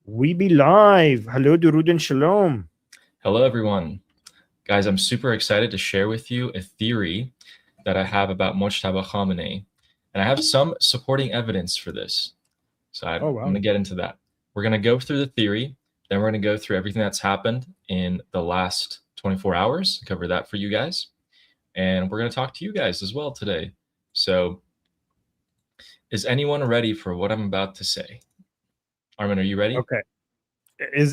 We be live. Hello, Durud and Shalom. Hello, everyone. Guys, I'm super excited to share with you a theory that I have about Mojtaba Khamenei. And I have some supporting evidence for this. So I'm going to get into that. We're going to go through the theory. Then we're going to go through everything that's happened in the last 24 hours, cover that for you guys. And we're going to talk to you guys as well today. So is anyone ready for what I'm about to say? Armin, are you ready? Okay.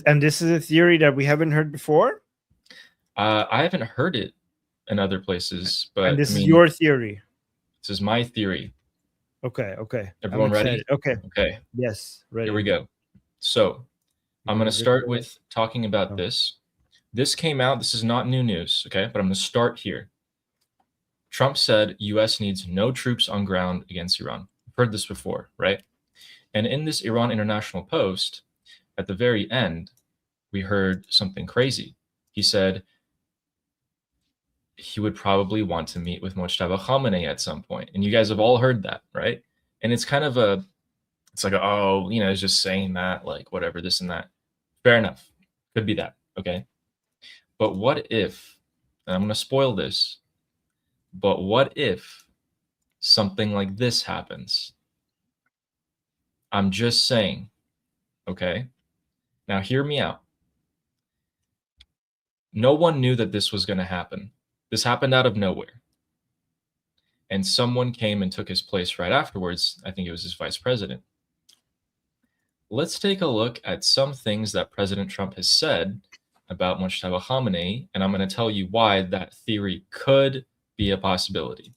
And this is a theory that we haven't heard before? I haven't heard it in other places, but and this is your theory. This is my theory. Okay. Everyone ready? Okay. Yes, ready. Here we go. So I'm going to start with talking about this. This came out. This is not new news, okay? But I'm going to start here. Trump said U.S. needs no troops on ground against Iran. I've heard this before, right? And in this Iran International Post, at the very end, we heard something crazy. He said he would probably want to meet with Mojtaba Khamenei at some point. And you guys have all heard that, right? And it's kind of it's like, oh, it's just saying that, like, whatever, this and that. Fair enough. Could be that, okay? But what if, and I'm going to spoil this, but what if something like this happens? I'm just saying, okay? Now hear me out. No one knew that this was going to happen. This happened out of nowhere. And someone came and took his place right afterwards. I think it was his vice president. Let's take a look at some things that President Trump has said about Mojtaba Khamenei, and I'm going to tell you why that theory could be a possibility.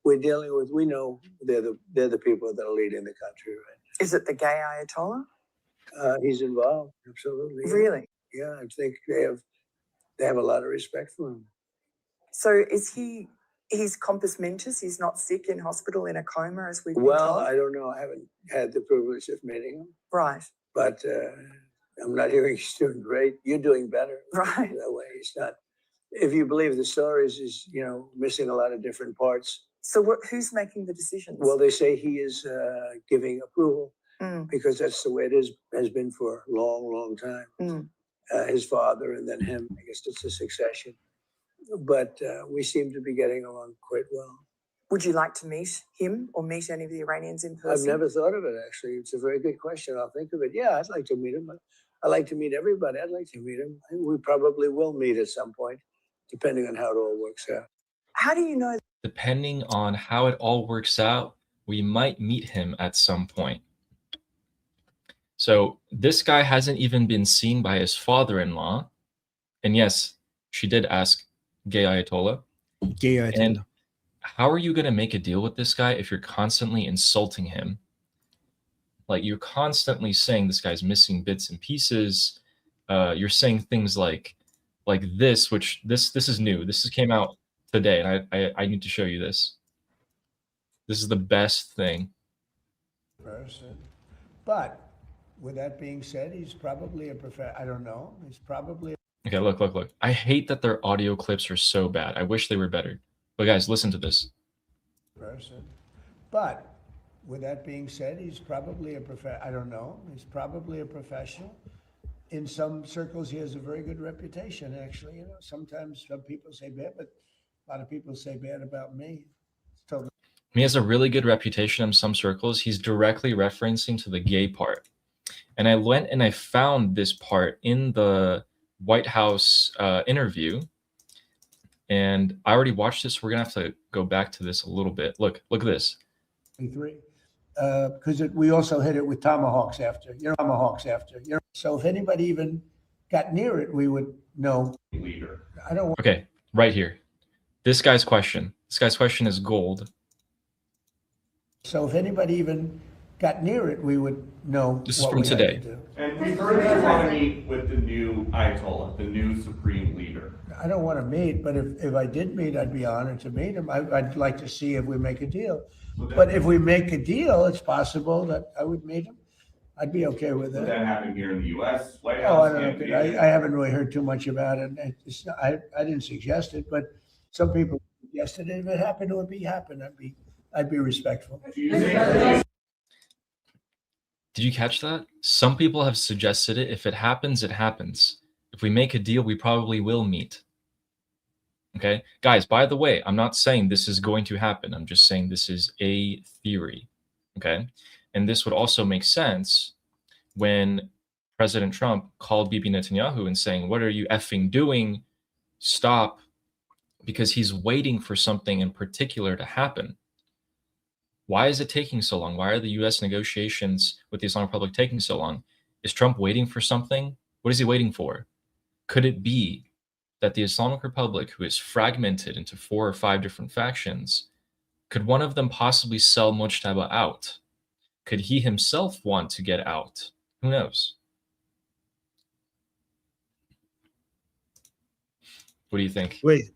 We're dealing with, we know they're the people that are leading the country, right? Is it the gay Ayatollah? He's involved, absolutely. Really? Yeah, I think they have a lot of respect for him. So is he's compos mentis? He's not sick in hospital in a coma, as we've been Well, told? I don't know. I haven't had the privilege of meeting him. Right. But I'm not hearing he's doing great. You're doing better. Right. That way, he's not. If you believe the stories, he's missing a lot of different parts. So who's making the decisions? Well, they say he is giving approval because that's the way it has been for a long, long time. His father and then him. I guess it's a succession. But we seem to be getting along quite well. Would you like to meet him or meet any of the Iranians in person? I've never thought of it, actually. It's a very good question. I'll think of it. Yeah, I'd like to meet him. I like to meet everybody. I'd like to meet him. We probably will meet at some point, depending on how it all works out. How do you know? Depending on how it all works out, we might meet him at some point. So this guy hasn't even been seen by his father-in-law. And yes, she did ask gay Ayatollah. And how are you going to make a deal with this guy if you're constantly insulting him? Like, you're constantly saying this guy's missing bits and pieces. You're saying things like this, which this is new. This came out today, and I need to show you this. This is the best thing. But with that being said, he's probably I don't know. He's probably. Okay, look. I hate that their audio clips are so bad. I wish they were better. But guys, listen to this. But with that being said, he's probably I don't know. He's probably a professional. In some circles, he has a very good reputation, actually. Sometimes some people say bad, but a lot of people say bad about me. It's totally. He has a really good reputation in some circles. He's directly referencing to the gay part. And I went and I found this part in the White House interview. And I already watched this. We're going to have to go back to this a little bit. Look at this. Because we also hit it with tomahawks after. So if anybody even got near it, we would know. Leader. I don't want. Okay, right here. This guy's question. This guy's question is gold. So if anybody even got near it, we would know. This is from today. And we've heard that you want to meet with the new Ayatollah, the new supreme leader. I don't want to meet, but if I did meet, I'd be honored to meet him. I'd like to see if we make a deal. But if we make a deal, it's possible that I would meet him. I'd be okay with it. Would that happen here in the U.S. White Oh, House? I don't know. I haven't really heard too much about it. I didn't suggest it, but some people suggested it. If it happened, it would happen. I'd be respectful. Did you catch that? Some people have suggested it. If it happens, it happens. If we make a deal, we probably will meet. Okay? Guys, by the way, I'm not saying this is going to happen. I'm just saying this is a theory. Okay? And this would also make sense when President Trump called Bibi Netanyahu and saying, "What are you effing doing? Stop," because he's waiting for something in particular to happen. Why is it taking so long? Why are the US negotiations with the Islamic Republic taking so long? Is Trump waiting for something? What is he waiting for? Could it be that the Islamic Republic, who is fragmented into 4 or 5 different factions, could one of them possibly sell Mujtaba out? Could he himself want to get out? Who knows? What do you think? Wait,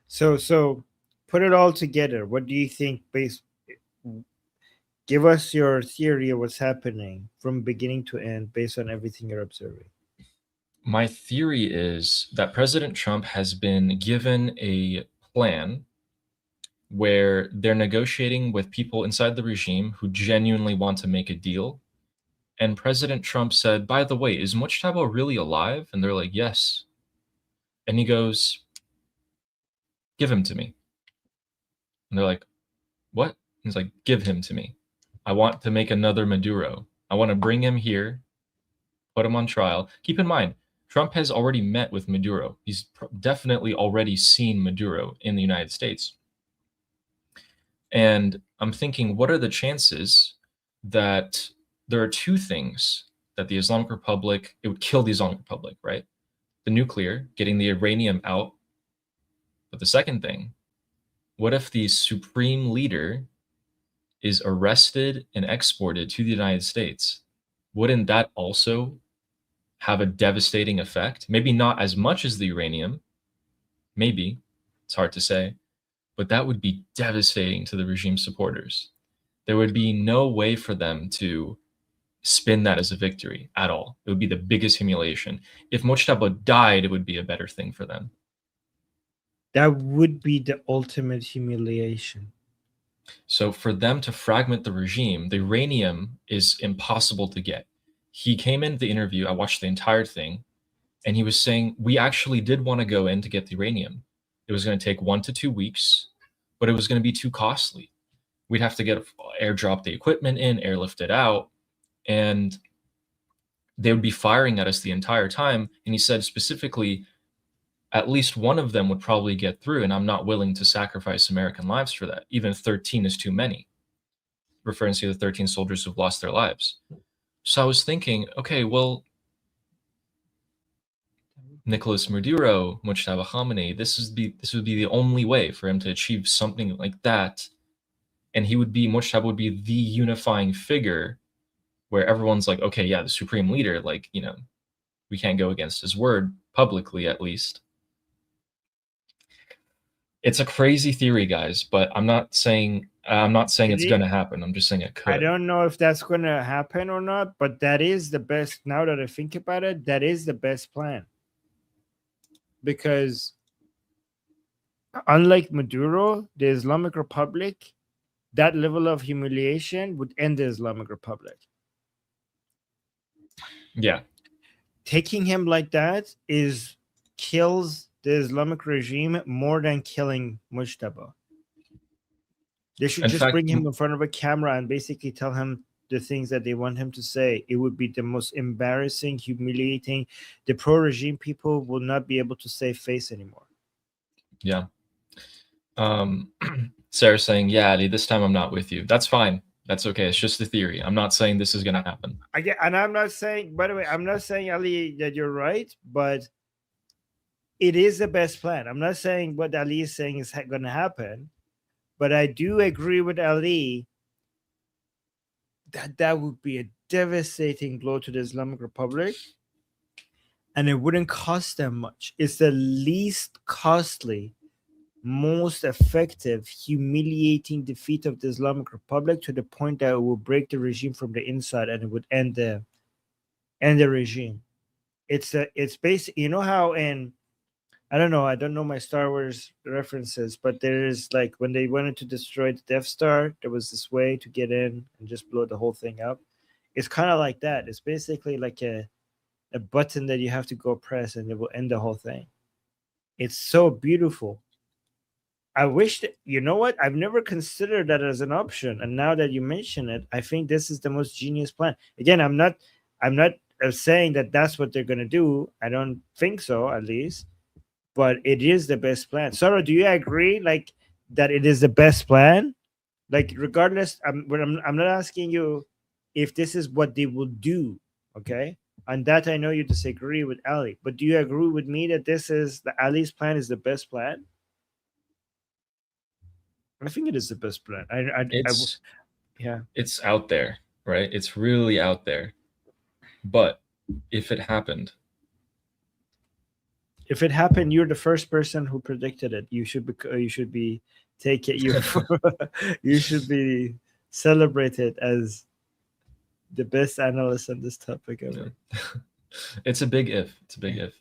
so put it all together. What do you think? Give us your theory of what's happening from beginning to end based on everything you're observing. My theory is that President Trump has been given a plan where they're negotiating with people inside the regime who genuinely want to make a deal. And President Trump said, "By the way, is Mujtaba really alive?" And they're like, "Yes." And he goes, "Give him to me." And they're like, "What?" He's like, "Give him to me. I want to make another Maduro. I want to bring him here, put him on trial." Keep in mind, Trump has already met with Maduro. He's definitely already seen Maduro in the United States. And I'm thinking, what are the chances that there are 2 things that the Islamic Republic, it would kill the Islamic Republic, right? The nuclear, getting the uranium out. But the second thing, what if the supreme leader is arrested and exported to the United States? Wouldn't that also have a devastating effect? Maybe not as much as the uranium. Maybe. It's hard to say. But that would be devastating to the regime supporters. There would be no way for them to spin that as a victory at all. It would be the biggest humiliation. If Mujtaba died, it would be a better thing for them. That would be the ultimate humiliation. So for them to fragment the regime, the uranium is impossible to get. He came into the interview, I watched the entire thing, and he was saying, we actually did want to go in to get the uranium. It was going to take 1 to 2 weeks, but it was going to be too costly. We'd have to airdrop the equipment in, airlift it out, and they would be firing at us the entire time. And he said specifically, at least one of them would probably get through, and I'm not willing to sacrifice American lives for that. Even 13 is too many, referring to the 13 soldiers who've lost their lives. So I was thinking, okay, well, Nicolas Maduro, Mujtaba Khamenei, this would be the only way for him to achieve something like that. And Mujtaba would be the unifying figure where everyone's like, okay, yeah, the supreme leader, like, you know, we can't go against his word publicly, at least. It's a crazy theory, guys, but I'm not saying it's going to happen. I'm just saying it could. I don't know if that's going to happen or not, but that is the best. Now that I think about it, that is the best plan. Because unlike Maduro, the Islamic Republic, that level of humiliation would end the Islamic Republic. Yeah. Taking him like that kills the Islamic regime more than killing Mujtaba. They should just bring him in front of a camera and basically tell him the things that they want him to say. It would be the most embarrassing, humiliating. The pro-regime people will not be able to save face anymore. Yeah. Sarah's saying, yeah, Ali, this time I'm not with you. That's fine. That's okay. It's just a theory. I'm not saying this is going to happen. And I'm not saying, by the way, I'm not saying, Ali, that you're right, but it is the best plan. I'm not saying what Ali is saying is going to happen, but I do agree with Ali that would be a devastating blow to the Islamic Republic, and it wouldn't cost them much. It's the least costly, most effective, humiliating defeat of the Islamic Republic, to the point that it will break the regime from the inside and it would end the regime. It's basically, you know how in, I don't know my Star Wars references, but there is, like, when they wanted to destroy the Death Star, there was this way to get in and just blow the whole thing up. It's kind of like that. It's basically like a button that you have to go press and it will end the whole thing. It's so beautiful. I wish that, you know what? I've never considered that as an option. And now that you mention it, I think this is the most genius plan. Again, I'm not saying that that's what they're going to do. I don't think so, at least. But it is the best plan. Sarah, do you agree like that it is the best plan? Like, regardless, I'm not asking you if this is what they will do, okay? On that, I know you disagree with Ali, but do you agree with me that this is Ali's plan is the best plan? I think it is the best plan. It's out there, right? It's really out there. But if it happened, you're the first person who predicted it. You should be you should be celebrated as the best analyst on this topic ever. It's a big if. It's a big if.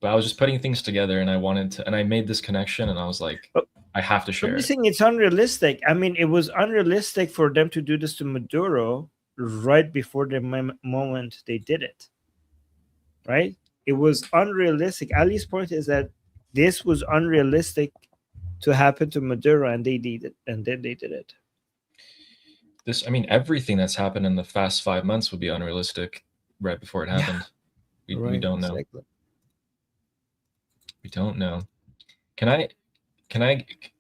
But I was just putting things together, and I made this connection, and I was like, I have to share. I'm saying it's unrealistic. I mean, it was unrealistic for them to do this to Maduro right before the moment they did it. Right? It was unrealistic. Ali's point is that this was unrealistic to happen to Maduro, and they did it, and then they did it. Everything that's happened in the past 5 months would be unrealistic right before it happened. Yeah. We don't know. Exactly. We don't know. Can I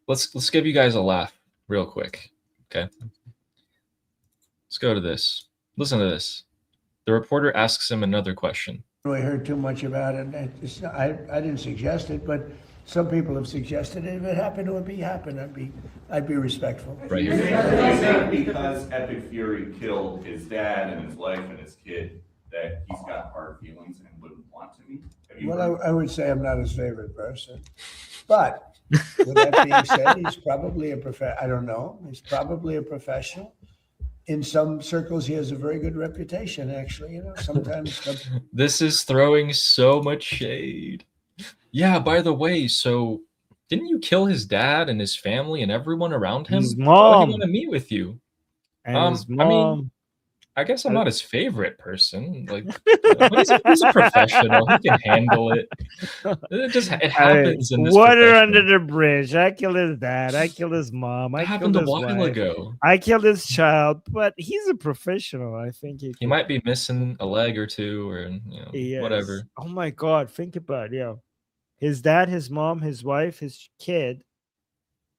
let's give you guys a laugh real quick. Okay. Let's go to this. Listen to this. The reporter asks him another question. I heard too much about it. I didn't suggest it, but some people have suggested it. If it happened, it would happen. I'd be respectful. Right here. You think because Epic Fury killed his dad and his wife and his kid that he's got hard feelings and wouldn't want to meet? Well, I would say I'm not his favorite person, but with that being said, he's probably I don't know. He's probably a professional. In some circles, he has a very good reputation. Actually, sometimes. This is throwing so much shade. Yeah. By the way, so didn't you kill his dad and his family and everyone around him? His mom. He want to meet with you. And his mom. I guess I'm not his favorite person. Like, he's a professional. He can handle it. It happens in this water under the bridge. I killed his dad. I killed his mom. It happened a while ago. I killed his child, but he's a he I think he might be missing a leg or two, or whatever. Oh my God! Think about it. His dad, his mom, his wife, his kid,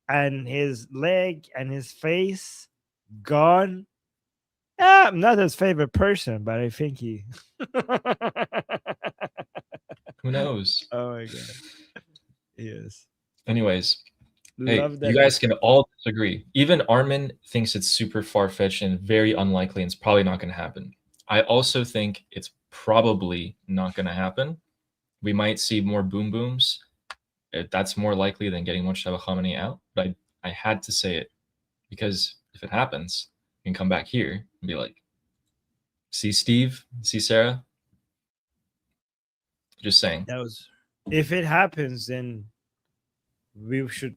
and his leg and his face gone. I'm not his favorite person, but I think he. Who knows? Oh my God. Yes. Anyways, hey, you guys can all disagree. Even Armin thinks it's super far-fetched and very unlikely, and it's probably not going to happen. I also think it's probably not going to happen. We might see more boom booms. That's more likely than getting Mojtaba Khamenei out. But I had to say it because if it happens, you can come back here and be like, see Steve, see Sarah. Just saying. If it happens, then we should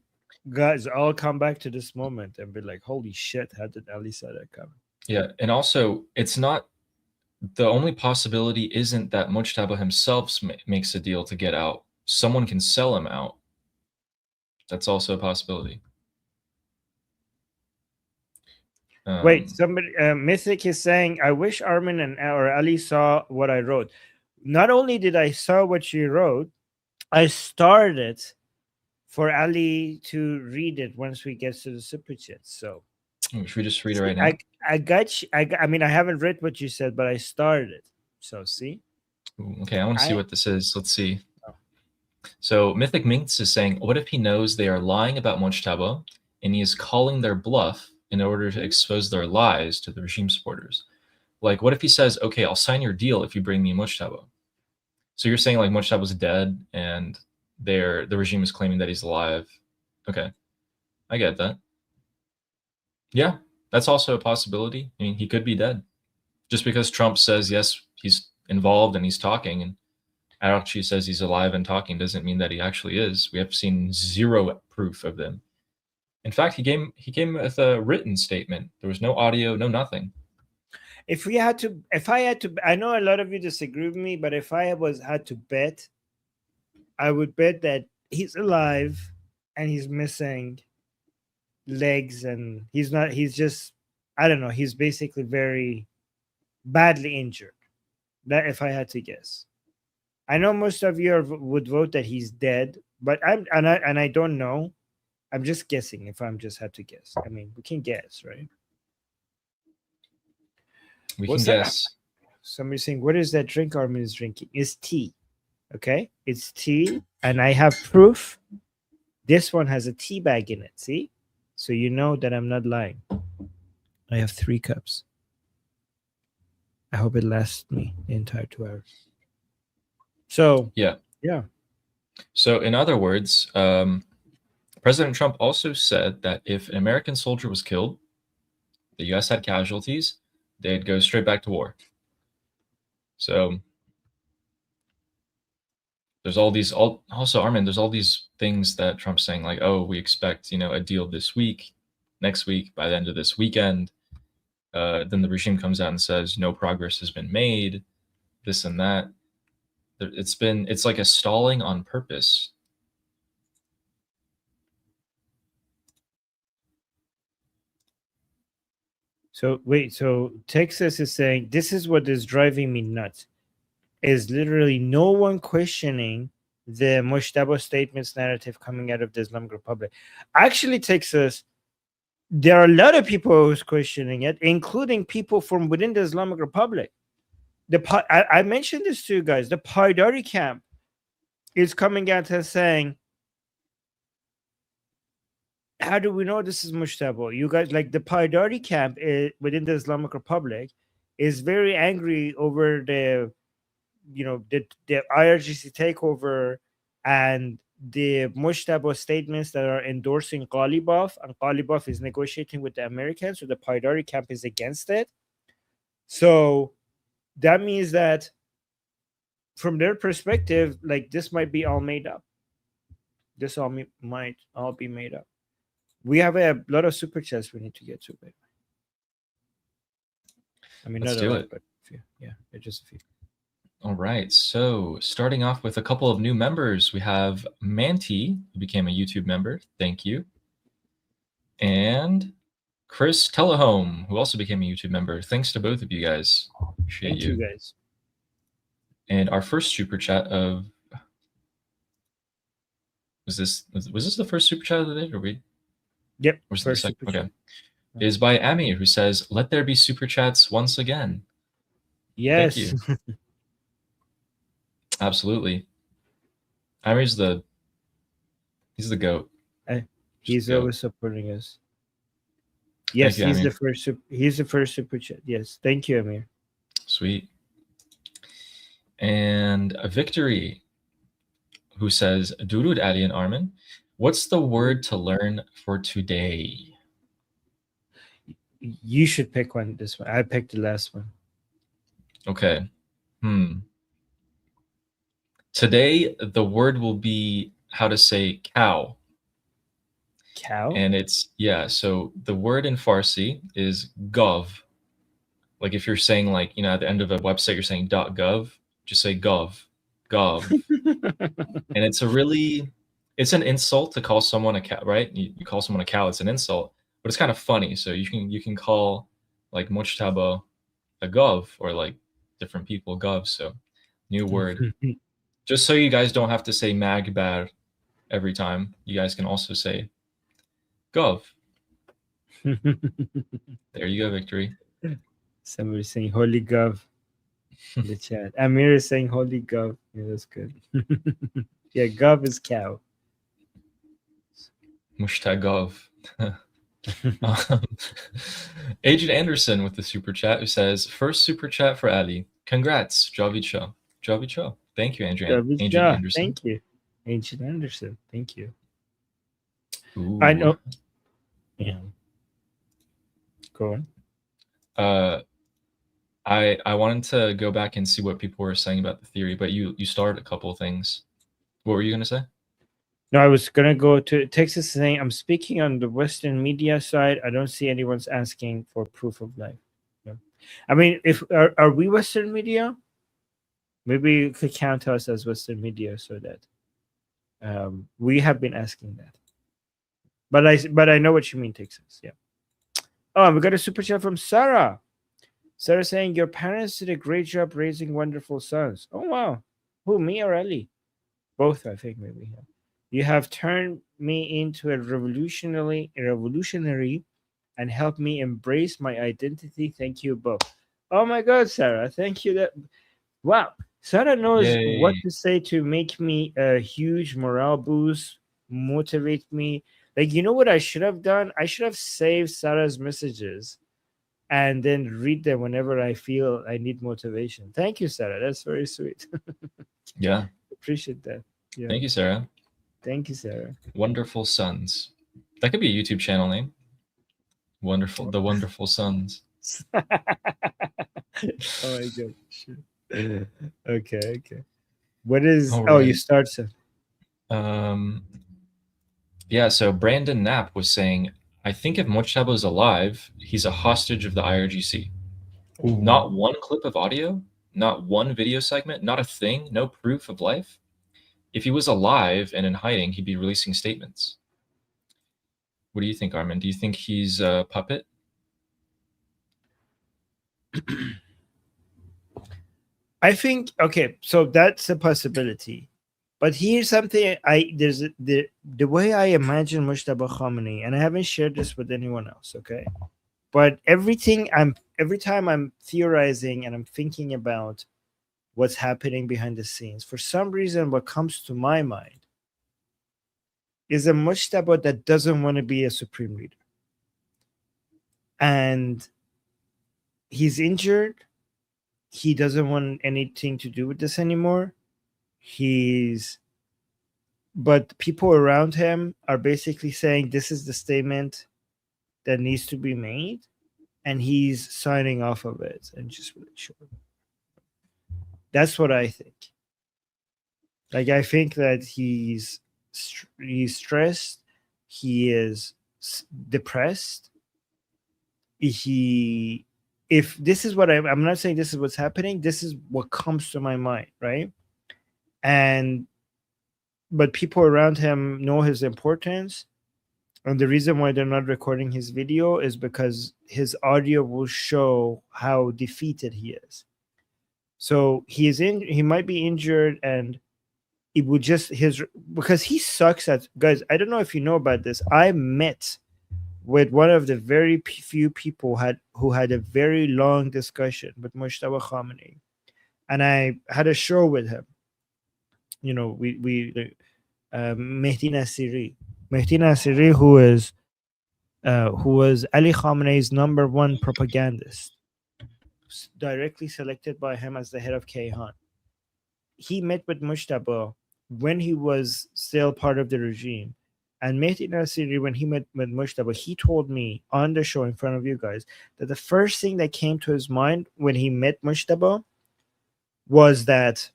guys all come back to this moment and be like, holy shit, how did Ali see that coming? Yeah, and also it's not the only possibility isn't that Mojtaba himself makes a deal to get out. Someone can sell him out. That's also a possibility. Wait, somebody Mythic is saying, I wish Armin or Ali saw what I wrote. Not only did I saw what you wrote, I started for Ali to read it once we get to the super chat. So should we just read it right now? I got you. I mean, I haven't read what you said, but I started. So see. Okay, I want to see what this is. Let's see. So Mythic Minx is saying, what if he knows they are lying about Mojtaba and he is calling their bluff in order to expose their lies to the regime supporters? Like, what if he says, okay, I'll sign your deal if you bring me Mojtaba? So you're saying like Mojtaba's dead and the regime is claiming that he's alive. Okay, I get that. Yeah, that's also a possibility. I mean, he could be dead. Just because Trump says, yes, he's involved and he's talking, and Araghchi says he's alive and talking, doesn't mean that he actually is. We have seen zero proof of them. In fact, he came with a written statement. There was no audio, no nothing. if I had to, I know a lot of you disagree with me, but if I had to bet, I would bet that he's alive and he's missing legs, and he's just, I don't know, he's basically very badly injured. That, if I had to guess. I know most of you would vote that he's dead, but I don't know. I'm just guessing. If I'm just had to guess, I mean, we can guess, right? We What's can that? guess. Somebody's saying, "What is that drink Armin is drinking?" It's tea. Okay, it's tea, and I have proof. This one has a tea bag in it. See, so you know that I'm not lying. I have 3 cups. I hope it lasts me the entire 2 hours. So Yeah. yeah. So in other words, President Trump also said that if an American soldier was killed, the U.S. had casualties, they'd go straight back to war. So there's all these, also, Armin, there's all these things that Trump's saying, like, oh, we expect, a deal this week, next week, by the end of this weekend. Then the regime comes out and says no progress has been made, this and that. It's like a stalling on purpose. So wait, so Texas is saying this is what is driving me nuts. Is literally no one questioning the Mujtaba statements narrative coming out of the Islamic Republic. Actually, Texas, there are a lot of people who's questioning it, including people from within the Islamic Republic. I mentioned this to you guys. The Paidari camp is coming out and saying, how do we know this is Mujtaba? You guys, like the Paidari camp within the Islamic Republic is very angry over the IRGC takeover and the Mujtaba statements that are endorsing Ghalibaf, and Ghalibaf is negotiating with the Americans, so the Paidari camp is against it. So that means that from their perspective, like, this might be all made up. This might all be made up. We have a lot of super chats we need to get to, baby. I mean, let's not do a lot, it. but a few. Yeah, just a few. All right, so starting off with a couple of new members, we have Manti, who became a YouTube member. Thank you. And Chris Telehome, who also became a YouTube member. Thanks to both of you guys. Appreciate Thank you guys. And our first super chat of was this the first super chat of the day, or we? Yep. Was the second? Okay. Is by Amir, who says, "Let there be super chats once again." Yes. Thank you. Absolutely. Amir's he's the GOAT. He's always supporting us. Yes, you, he's Amir. He's the first super chat. Yes, thank you, Amir. Sweet. And a Victory, who says, Durud Ali and Armin, what's the word to learn for today? You should pick one. This one. I picked the last one. Okay. Today, the word will be how to say cow. Cow? And it's, so the word in Farsi is gov. Like if you're saying, like, at the end of a website, you're saying .gov, just say gov. And it's an insult to call someone a cow, right? You call someone a cow, it's an insult, but it's kind of funny. So you can call like Mujtaba a gov, or like different people gov. So new word. Just so you guys don't have to say magbar every time, you guys can also say gov. There you go, Victory. Somebody's saying holy gov in the chat. Amir is saying holy gov. Yeah, that's good. Yeah, gov is cow. Mushtagov. Agent Anderson with the super chat, who says, first super chat for Ali. Congrats, Javicha. Thank you, Agent Anderson. Thank you, Agent Anderson. Thank you. Ooh. I know. Yeah. Go on. I wanted to go back and see what people were saying about the theory, but you started a couple of things. What were you going to say? No, I was going to go to Texas saying, I'm speaking on the Western media side. I don't see anyone's asking for proof of life. Yeah. I mean, if are we Western media? Maybe you could count us as Western media so that we have been asking that. But I know what you mean, Texas. Yeah. Oh, and we got a super chat from Sarah. Sarah saying your parents did a great job raising wonderful sons. Oh wow. Who, me or Ellie? Both, I think, maybe. Yeah. You have turned me into a revolutionary and helped me embrace my identity. Thank you both. Oh my god, Sarah. Thank you. That wow. Sarah knows what Yay. to say to make me a huge morale boost, motivate me. Like, you know what I should have done? I should have saved Sarah's messages and then read them whenever I feel I need motivation. Thank you, Sarah. That's very sweet. Yeah. Appreciate that. Yeah. Thank you, Sarah. Thank you, Sarah. Wonderful Sons. That could be a YouTube channel name. The Wonderful Sons. Oh my god. Sure. Okay. What is All oh you right. start, sir. Yeah, so Brandon Knapp was saying, I think if Mojtaba is alive, he's a hostage of the IRGC. Ooh. Not one clip of audio, not one video segment, not a thing, no proof of life. If he was alive and in hiding, he'd be releasing statements. What do you think, Armin? Do you think he's a puppet? I think, okay, so that's a possibility. But here's something there's the way I imagine Mojtaba Khamenei, and I haven't shared this with anyone else, okay? But every time I'm theorizing and I'm thinking about what's happening behind the scenes, for some reason what comes to my mind is a Mojtaba that doesn't want to be a supreme leader. And he's injured. He doesn't want anything to do with this anymore. But people around him are basically saying this is the statement that needs to be made, and he's signing off of it and just really sure. That's what I think. Like, I think that he's stressed, he is depressed. If this is what I'm not saying this is what's happening, this is what comes to my mind, right? But people around him know his importance, and the reason why they're not recording his video is because his audio will show how defeated he is. So he might be injured, and it would just because he sucks at, guys, I don't know if you know about this. I met with one of the very few people who had a very long discussion with Mojtaba Khamenei, and I had a show with him. You know, Mehdi Nasiri, who was Ali Khamenei's #1 propagandist, directly selected by him as the head of Kayhan. He met with Mojtaba when he was still part of the regime. And Mehdi Nasiri, when he met with Mojtaba, he told me on the show in front of you guys that the first thing that came to his mind when he met Mojtaba was that,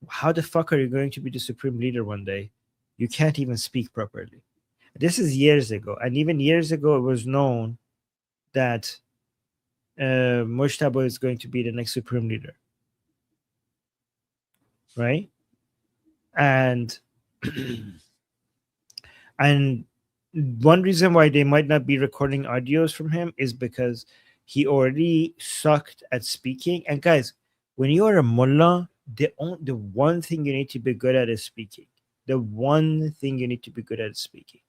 how the fuck are you going to be the supreme leader one day? You can't even speak properly. This is years ago. And even years ago, it was known that Mojtaba is going to be the next supreme leader. Right? And and one reason why they might not be recording audios from him is because he already sucked at speaking. And guys, when you are a mullah, the one thing you need to be good at is speaking. The one thing you need to be good at is speaking.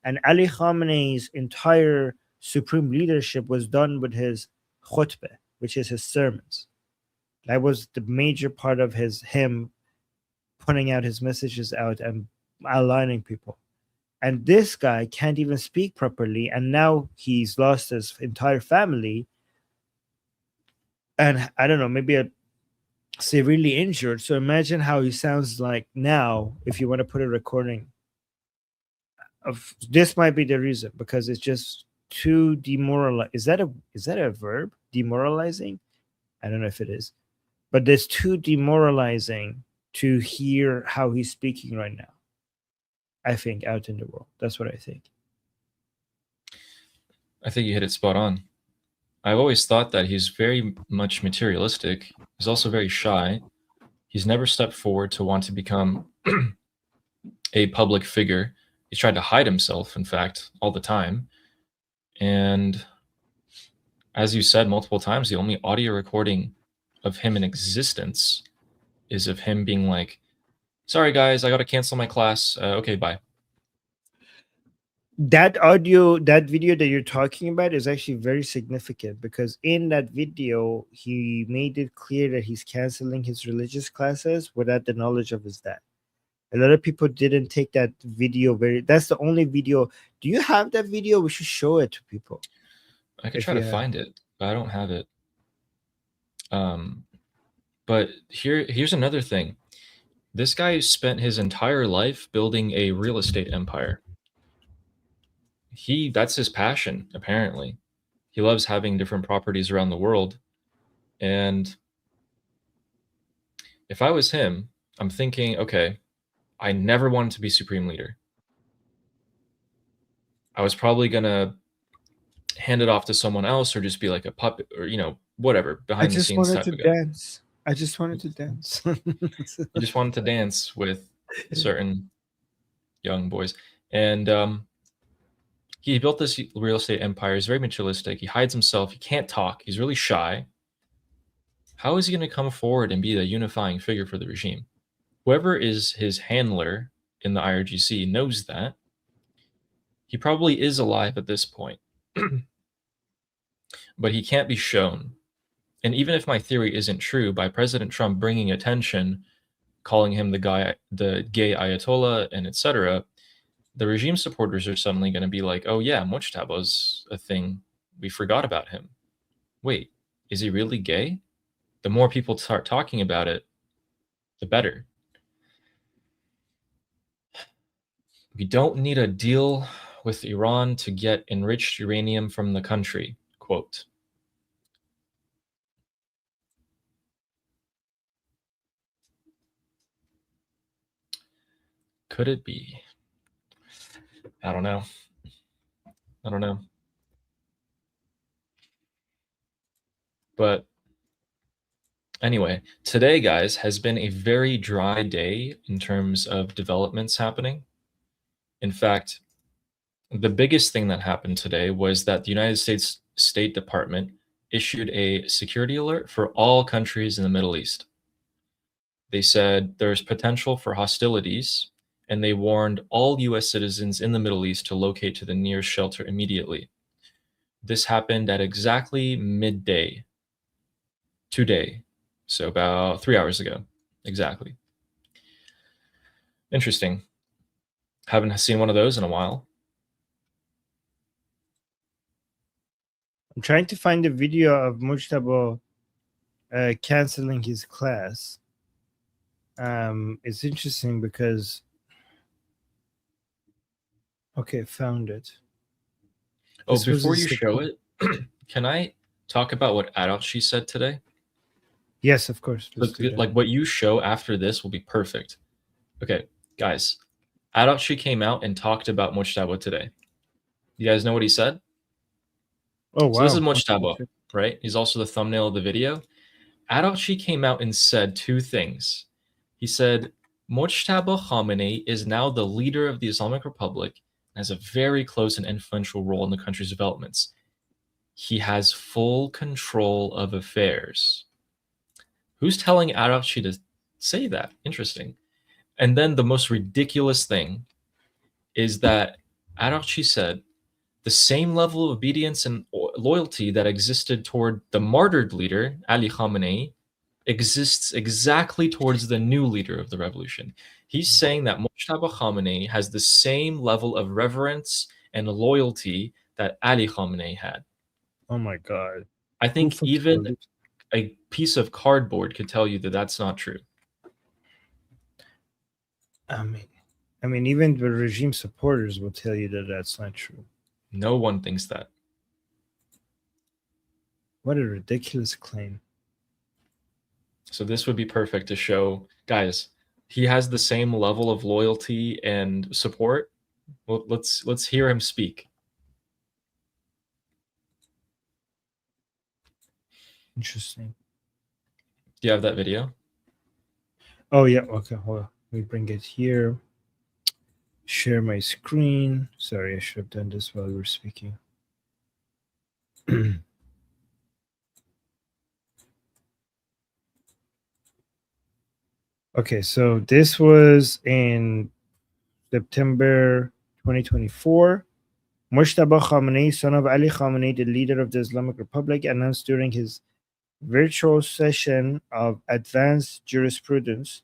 And Ali Khamenei's entire supreme leadership was done with his khutbah, which is his sermons. That was the major part of him putting out his messages out and aligning people. And this guy can't even speak properly, and now he's lost his entire family. And I don't know, maybe severely injured. So imagine how he sounds like now if you want to put a recording of this. Might be the reason, because it's just too demoralizing. Is that a verb? Demoralizing? I don't know if it is, but it's too demoralizing to hear how he's speaking right now, I think, out in the world. That's what I think. I think you hit it spot on. I've always thought that he's very much materialistic. He's also very shy. He's never stepped forward to want to become a public figure. He's tried to hide himself, in fact, all the time. And as you said multiple times, the only audio recording of him in existence is of him being like, sorry guys, I got to cancel my class. Okay, bye. That video that you're talking about is actually very significant, because in that video, he made it clear that he's canceling his religious classes without the knowledge of his dad. A lot of people didn't take that video that's the only video. Do you have that video? We should show it to people. I could try to find it, but I don't have it. But here's another thing. This guy spent his entire life building a real estate empire. That's his passion, apparently. He loves having different properties around the world. And if I was him, I'm thinking, okay, I never wanted to be supreme leader. I was probably gonna hand it off to someone else, or just be like a puppet, or whatever, behind the scenes type of guy. I just wanted to dance. You just wanted to dance with certain young boys. And he built this real estate empire. He's very materialistic. He hides himself. He can't talk. He's really shy. How is he going to come forward and be the unifying figure for the regime? Whoever is his handler in the IRGC knows that. He probably is alive at this point. But he can't be shown. And even if my theory isn't true, by President Trump bringing attention, calling him the gay Ayatollah, and etc., the regime supporters are suddenly going to be like, oh yeah, Mojtaba's a thing. We forgot about him. Wait, is he really gay? The more people start talking about it, the better. We don't need a deal with Iran to get enriched uranium from the country, quote. Could it be? I don't know. But anyway, today, guys, has been a very dry day in terms of developments happening. In fact, the biggest thing that happened today was that the United States State Department issued a security alert for all countries in the Middle East. They said there's potential for hostilities, and they warned all US citizens in the Middle East to locate to the nearest shelter immediately. This happened at exactly midday today, so about 3 hours ago, exactly. Interesting. Haven't seen one of those in a while. I'm trying to find a video of Mujtaba canceling his class. It's interesting because... Okay, found it. Oh, before you show it, can I talk about what Arakchi said today? Yes, of course. Like what you show after this will be perfect. Okay, guys. Arakchi came out and talked about Mujtaba today. You guys know what he said? Oh, wow. So this is Mujtaba, right? He's also the thumbnail of the video. Arakchi came out and said two things. He said, Mujtaba Khamenei is now the leader of the Islamic Republic and has a very close and influential role in the country's developments. He has full control of affairs. Who's telling Arakchi to say that? Interesting. And then the most ridiculous thing is that Arakchi said the same level of obedience and loyalty that existed toward the martyred leader, Ali Khamenei, exists exactly towards the new leader of the revolution. He's saying that Mujtaba Khamenei has the same level of reverence and loyalty that Ali Khamenei had. Oh my God. I think even a piece of cardboard could tell you that that's not true. I mean, even the regime supporters will tell you that that's not true. No one thinks that. What a ridiculous claim. So this would be perfect to show, guys, he has the same level of loyalty and support. Well, let's hear him speak. Interesting. Do you have that video? Oh yeah. Okay. Hold on. Let me bring it here. Share my screen. Sorry, I should have done this while we were speaking. Okay, so this was in September 2024. Mujtaba Khamenei, son of Ali Khamenei, the leader of the Islamic Republic, announced during his virtual session of Advanced Jurisprudence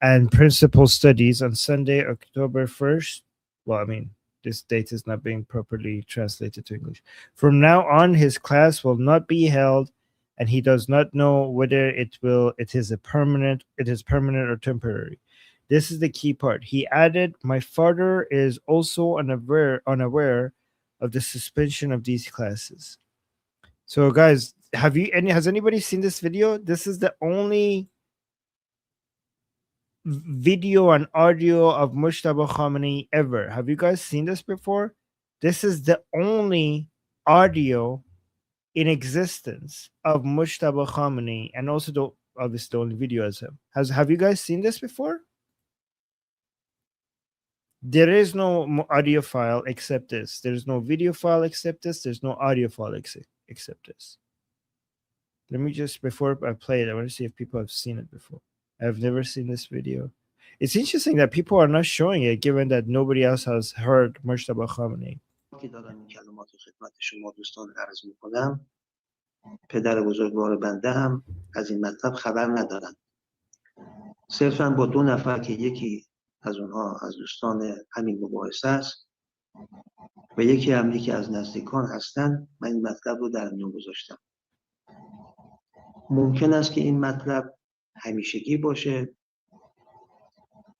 and Principal Studies on Sunday, October 1st. Well, I mean, this date is not being properly translated to English. From now on, his class will not be held, and he does not know whether it is permanent or temporary. This is the key part. He added, "My father is also unaware of the suspension of these classes." So, guys, has anybody seen this video? This is the only video and audio of Mujtaba Khamenei ever. Have you guys seen this before? This is the only audio in existence of Mujtaba Khamenei, and also obviously the only video as him. Have you guys seen this before? There is no audio file except this. There's no video file except this. There's no audio file except this. Let me just, before I play it, I want to see if people have seen it before. I've never seen this video. It's interesting that people are not showing it, given that nobody else has heard Mujtaba Khamenei. پدر بزرگوار بنده هم از این مطلب خبر ندارن. صرفاً با 2 نفر که یکی از اونها از دوستان همین مباحثه است و یکی از نزدیکان هستن، من این مطلب رو در میون گذاشتم. ممکن است که این مطلب همیشگی باشه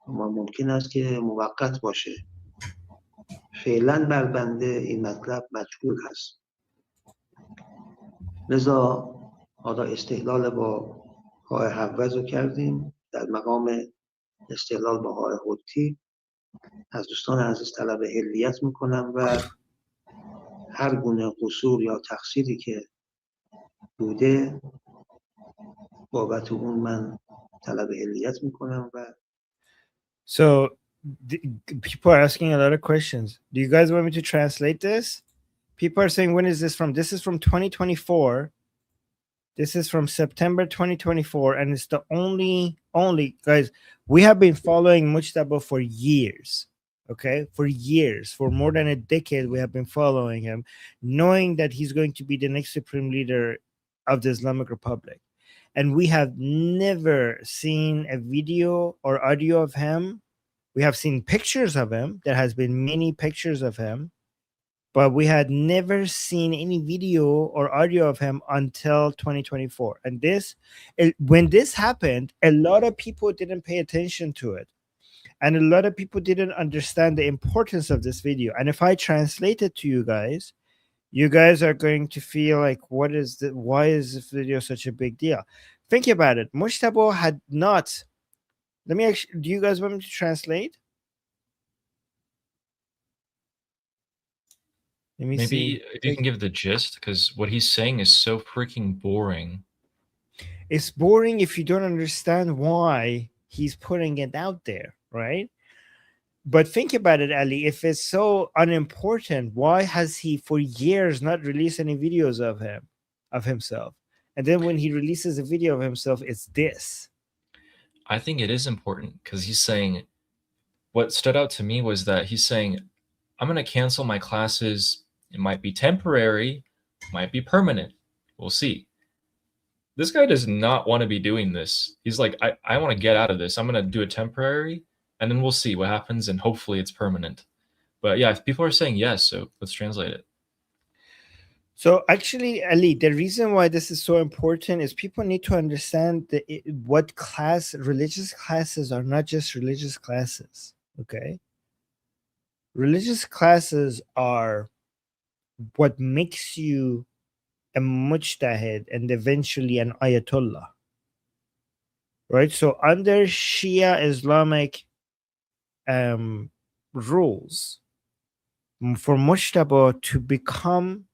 و ممکن است که موقت باشه. فعلاً بر بنده این مطلب مجهول هست. لذا حالا استدلال با های حوض رو کردیم، در مقام استدلال با های حوتی از دوستان عزیز طلب حلیت میکنم و هر گونه قصور یا تقصیری که بوده بابت اون من طلب حلیت میکنم و So people are asking a lot of questions. Do you guys want me to translate this? People are saying, when is this from? This is from 2024. This is from September 2024, and it's the only guys, we have been following Mujtaba for years. Okay, for years, for more than a decade, we have been following him, knowing that he's going to be the next supreme leader of the Islamic Republic. And we have never seen a video or audio of him. We have seen pictures of him. There has been many pictures of him, but we had never seen any video or audio of him until 2024. And when this happened, a lot of people didn't pay attention to it. And a lot of people didn't understand the importance of this video. And if I translate it to you guys are going to feel like, why is this video such a big deal? Think about it. Mujtaba had not. Do you guys want me to translate? Let me Maybe see. if you can give the gist, because what he's saying is so freaking boring. It's boring if you don't understand why he's putting it out there, right? But think about it, Ali. If it's so unimportant, why has he for years not released any videos of himself? And then when he releases a video of himself, it's this. I think it is important because he's saying, what stood out to me was that he's saying, I'm going to cancel my classes. It might be temporary, might be permanent. We'll see. This guy does not want to be doing this. He's like, I want to get out of this. I'm going to do it temporary, and then we'll see what happens, and hopefully it's permanent. But yeah, if people are saying yes, so let's translate it. So actually, Ali, the reason why this is so important is people need to understand what religious classes are not just religious classes, okay? Religious classes are what makes you a mujtahid and eventually an ayatollah, right? So under Shia Islamic rules, for Mujtaba to become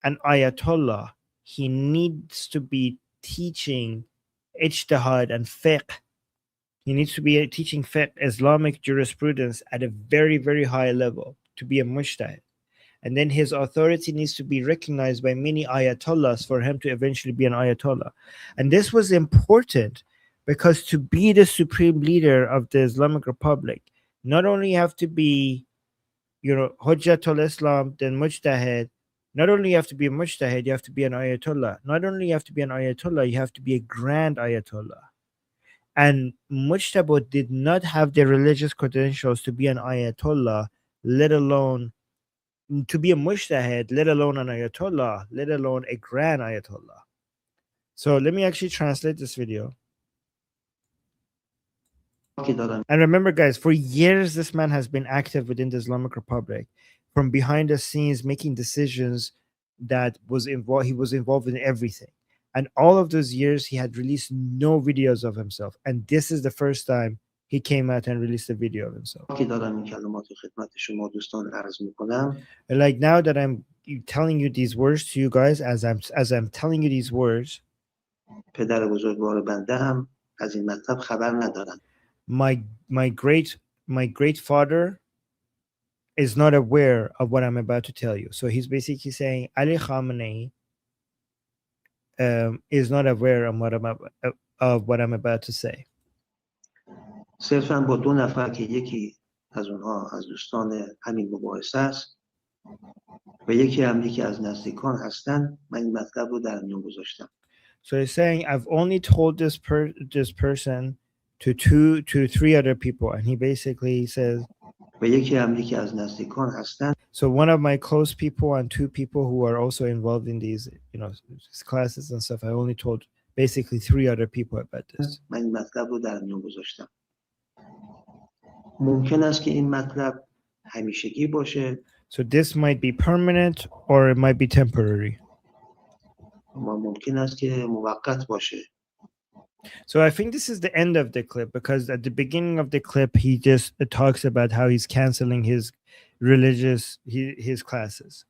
an ayatollah, he needs to be teaching ijtihad and fiqh. He needs to be teaching fiqh, Islamic jurisprudence, at a very, very high level to be a mujtahid. And then his authority needs to be recognized by many ayatollahs for him to eventually be an ayatollah. And this was important because to be the supreme leader of the Islamic Republic, not only you have to be, Hujjatul Islam, then mujtahid. Not only you have to be a mujtahid, you have to be an ayatollah. Not only you have to be an ayatollah, you have to be a grand ayatollah. And Mujtaba did not have the religious credentials to be an ayatollah, let alone to be a mujtahid, let alone an ayatollah, let alone a grand ayatollah. So let me actually translate this video. And remember, guys, for years, this man has been active within the Islamic Republic, from behind the scenes, making decisions that he was involved in everything. And all of those years, he had released no videos of himself. And this is the first time he came out and released a video of himself. And like now that I'm telling you these words to you guys, as I'm telling you these words, my great father is not aware of what I'm about to tell you. So he's basically saying Ali Khamenei is not aware of what I'm about to say. صرفاً با 2 نفر که یکی از اونها از دوستان همین مباحثه است و یکی از نزدیکان هستن، من این مطلب رو در میون گذاشتم. So he's saying I've only told this person to 3 other people, and he basically says و یکی از نزدیکان هستن. So one of my close people and 2 people who are also involved in these, classes and stuff, I only told basically 3 other people about this. من این مطلب رو در میون گذاشتم. ممکن است که این مطلب همیشگی باشه. So this might be permanent or it might be temporary. ممکن است که موقت باشه. So I think this is the end of the clip, because at the beginning of the clip, he just talks about how he's canceling his his classes,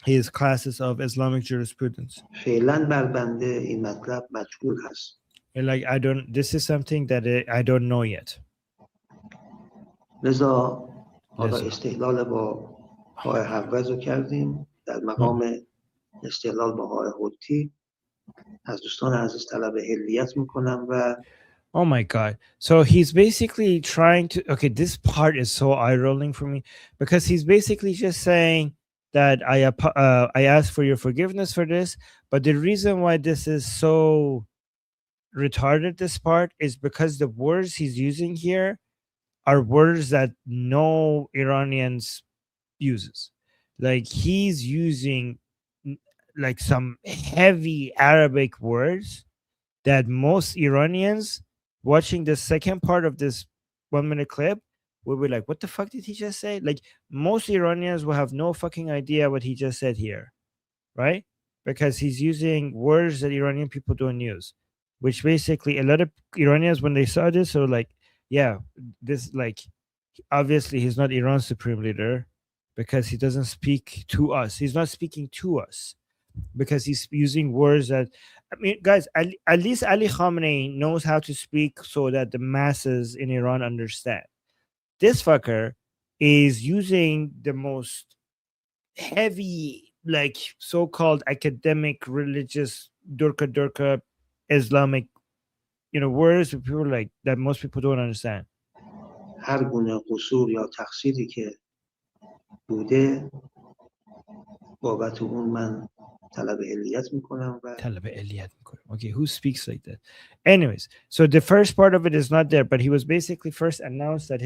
his classes of Islamic jurisprudence. فعلا بر بنده این مطلب مجهول هست. And like, this is something that I don't know yet. لذا حالا استدلال با های حوض رو کردیم در مقام استدلال با های حوتی. از دوستان عزیز طلب حلیت میکنم و Oh my God. So he's basically trying to, okay, this part is so eye-rolling for me, because he's basically just saying that I ask for your forgiveness for this, but the reason why this is so retarded, this part, is because the words he's using here are words that no Iranians uses. Like, he's using like some heavy Arabic words that most Iranians watching the second part of this 1-minute clip will be like, what the fuck did he just say? Like, most Iranians will have no fucking idea what he just said here, right? Because he's using words that Iranian people don't use, which basically a lot of Iranians, when they saw this, are like, yeah, this, like, obviously he's not Iran's supreme leader because he doesn't speak to us. He's not speaking to us because he's using words that, I mean, guys, at least Ali Khamenei knows how to speak so that the masses in Iran understand. This fucker is using the most heavy, like, so-called academic, religious, Durka Islamic, words that people like that most people don't understand. هر گونه قصور یا تقصیری که بوده بابت اون من طلب علیت میکنم و Okay, who speaks like that? Anyways, so the first part of it is not there, but he was basically first announced that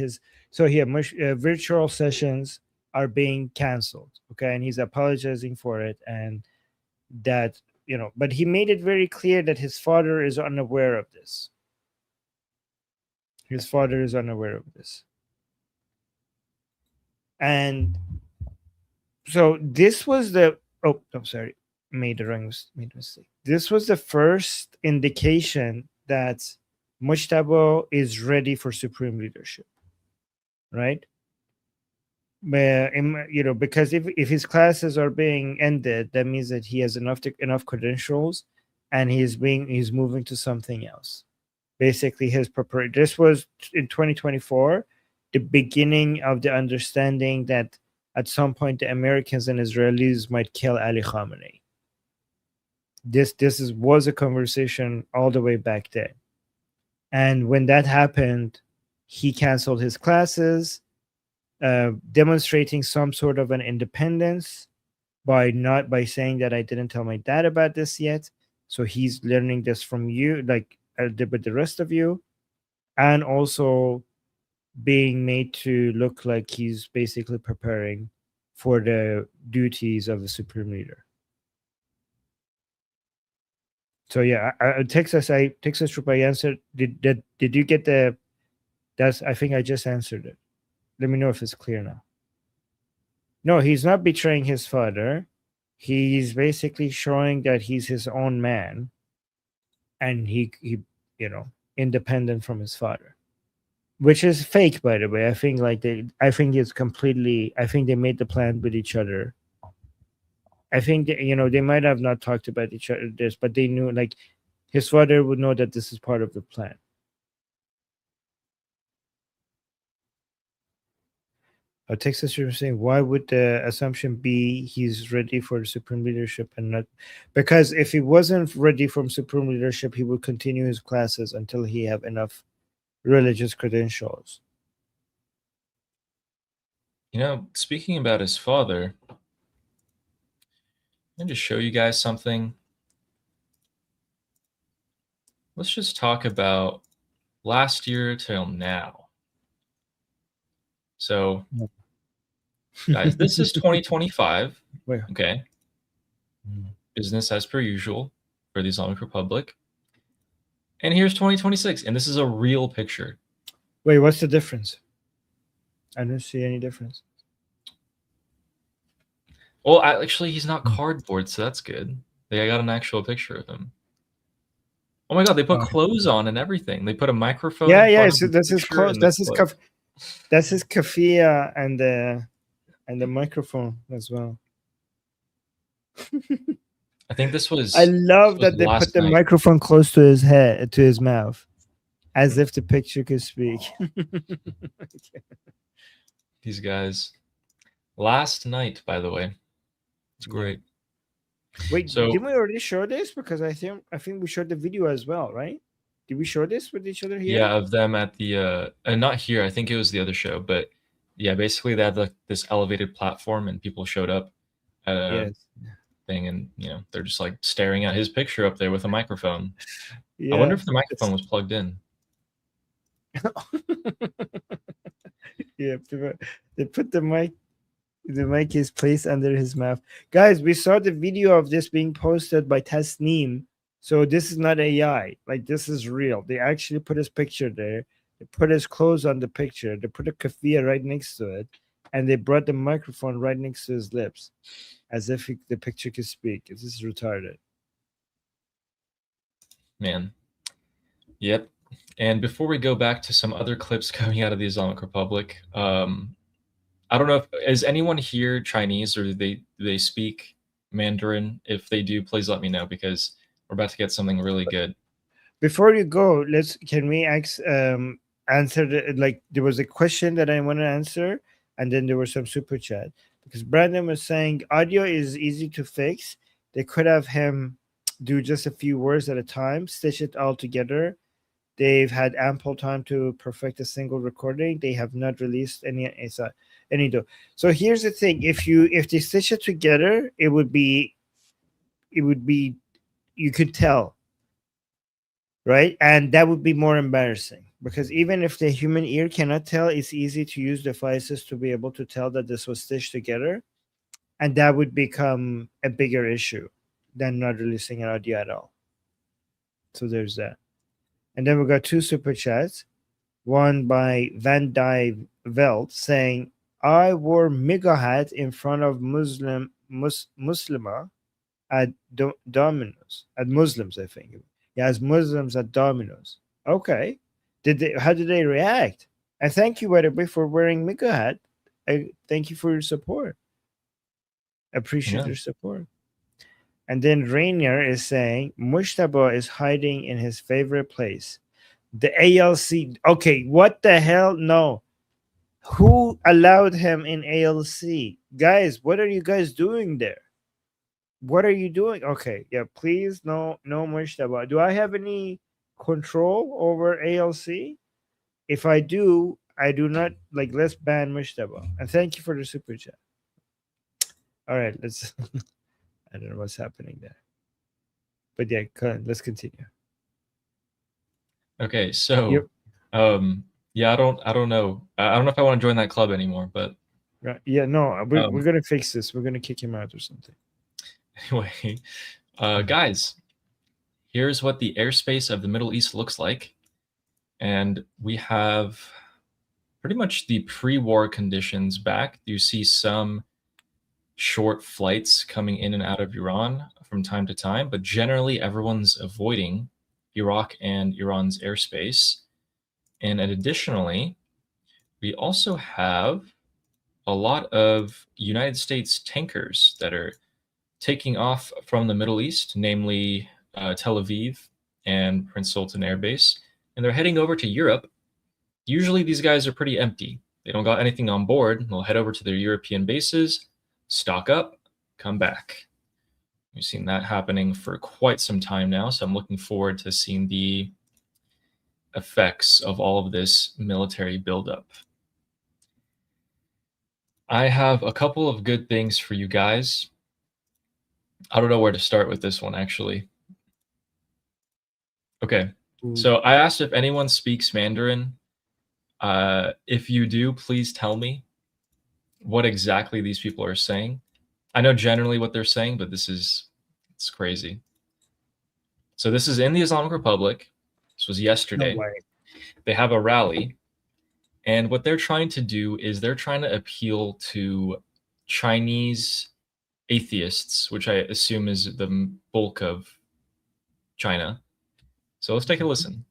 virtual sessions are being canceled. Okay, and he's apologizing for it, and that, but he made it very clear that his father is unaware of this. His father is unaware of this. And so this was made a mistake. This was the first indication that Mujtaba is ready for supreme leadership, right? because if his classes are being ended, that means that he has enough credentials, and he's moving to something else. Basically, this was in 2024, the beginning of the understanding that at some point the Americans and Israelis might kill Ali Khamenei. This was a conversation all the way back then, and when that happened, he canceled his classes, demonstrating some sort of an independence by saying that I didn't tell my dad about this yet, so he's learning this from you, like with the rest of you, and also being made to look like he's basically preparing for the duties of a supreme leader. So yeah, Texas Troop, I answered. Did you get the? I think I just answered it. Let me know if it's clear now. No, he's not betraying his father. He's basically showing that he's his own man, and he independent from his father, which is fake, by the way. I think they made the plan with each other. I think that, they might have not talked about each other this, but they knew, like, his father would know that this is part of the plan. Texas is saying, why would the assumption be he's ready for the supreme leadership and not? Because if he wasn't ready for supreme leadership, he would continue his classes until he have enough religious credentials. Speaking about his father, let me just show you guys something. Let's just talk about last year till now. So, guys, this is 2025. Okay. Business as per usual for the Islamic Republic. And here's 2026, and this is a real picture. Wait, what's the difference? I don't see any difference. Well, actually, he's not cardboard, so that's good. I got an actual picture of him. Oh my god, they put clothes on and everything. They put a microphone. Yeah. So that's his clothes. That's his kafia and the microphone as well. I think this was. I love that they put the microphone close to his head, to his mouth, as if the picture could speak. These guys. Last night, by the way. It's great. Wait, didn't we already show this? Because I think we showed the video as well, right? Did we show this with each other here? Yeah, of them at the not here. I think it was the other show, but yeah, basically they had this elevated platform and people showed up at a thing, and they're just like staring at his picture up there with a microphone. I wonder if the microphone was plugged in. Yeah, they put the mic is placed under his mouth. Guys, we saw the video of this being posted by Tasneem. So this is not AI. Like, this is real. They actually put his picture there. They put his clothes on the picture. They put a kafia right next to it. And they brought the microphone right next to his lips, as if the picture could speak. This is retarded. Man. Yep. And before we go back to some other clips coming out of the Islamic Republic, I don't know is anyone here Chinese, or do they speak Mandarin? If they do, please let me know, because we're about to get something really good. Before you go, can we answer there was a question that I want to answer, and then there was some super chat, because Brandon was saying audio is easy to fix. They could have him do just a few words at a time, stitch it all together. They've had ample time to perfect a single recording. They have not released any. So here's the thing: if they stitch it together, it would be. You could tell, right? And that would be more embarrassing, because even if the human ear cannot tell, it's easy to use devices to be able to tell that this was stitched together, and that would become a bigger issue than not releasing an audio at all. So there's that. And then we got two super chats. One by Van Dyke Velt saying, I wore MAGA hat in front of Muslima at Domino's. At Muslims, I think. Yeah, as Muslims at Domino's. Okay. How did they react? And thank you, by the way, for wearing MAGA hat. I thank you for your support. Appreciate Yeah. your support. And then Rainier is saying Mushtaba is hiding in his favorite place, the ALC. Okay, what the hell? No. Who allowed him in ALC? Guys, what are you guys doing there? What are you doing? Okay, yeah, please, no Mushtaba. Do I have any control over ALC? If I do, I do not like. Let's ban Mushtaba. And thank you for the super chat. All right, let's. I don't know what's happening there, but yeah, let's continue. Okay, so Yep. yeah, I don't know. I don't know if I want to join that club anymore, but Right. Yeah, no, we're gonna fix this. We're gonna kick him out or something. anyway, guys, here's what the airspace of the Middle East looks like. And we have pretty much the pre-war conditions back. You see some short flights coming in and out of Iran from time to time, but generally everyone's avoiding Iraq and Iran's airspace. And additionally, we also have a lot of United States tankers that are taking off from the Middle East, namely Tel Aviv and Prince Sultan Air Base, and they're heading over to Europe. Usually these guys are pretty empty. They don't got anything on board. They'll head over to their European bases, stock up, come back. We've seen that happening for quite some time now, so I'm looking forward to seeing the effects of all of this military buildup. I have a couple of good things for you guys. I don't know where to start with this one, actually. Okay, so I asked if anyone speaks Mandarin. If you do, please tell me what exactly these people are saying. I know generally what they're saying, but it's crazy. So this is in the Islamic Republic. This was yesterday. No way. They have a rally, and what they're trying to do is they're trying to appeal to Chinese atheists, which I assume is the bulk of China. So let's take a listen.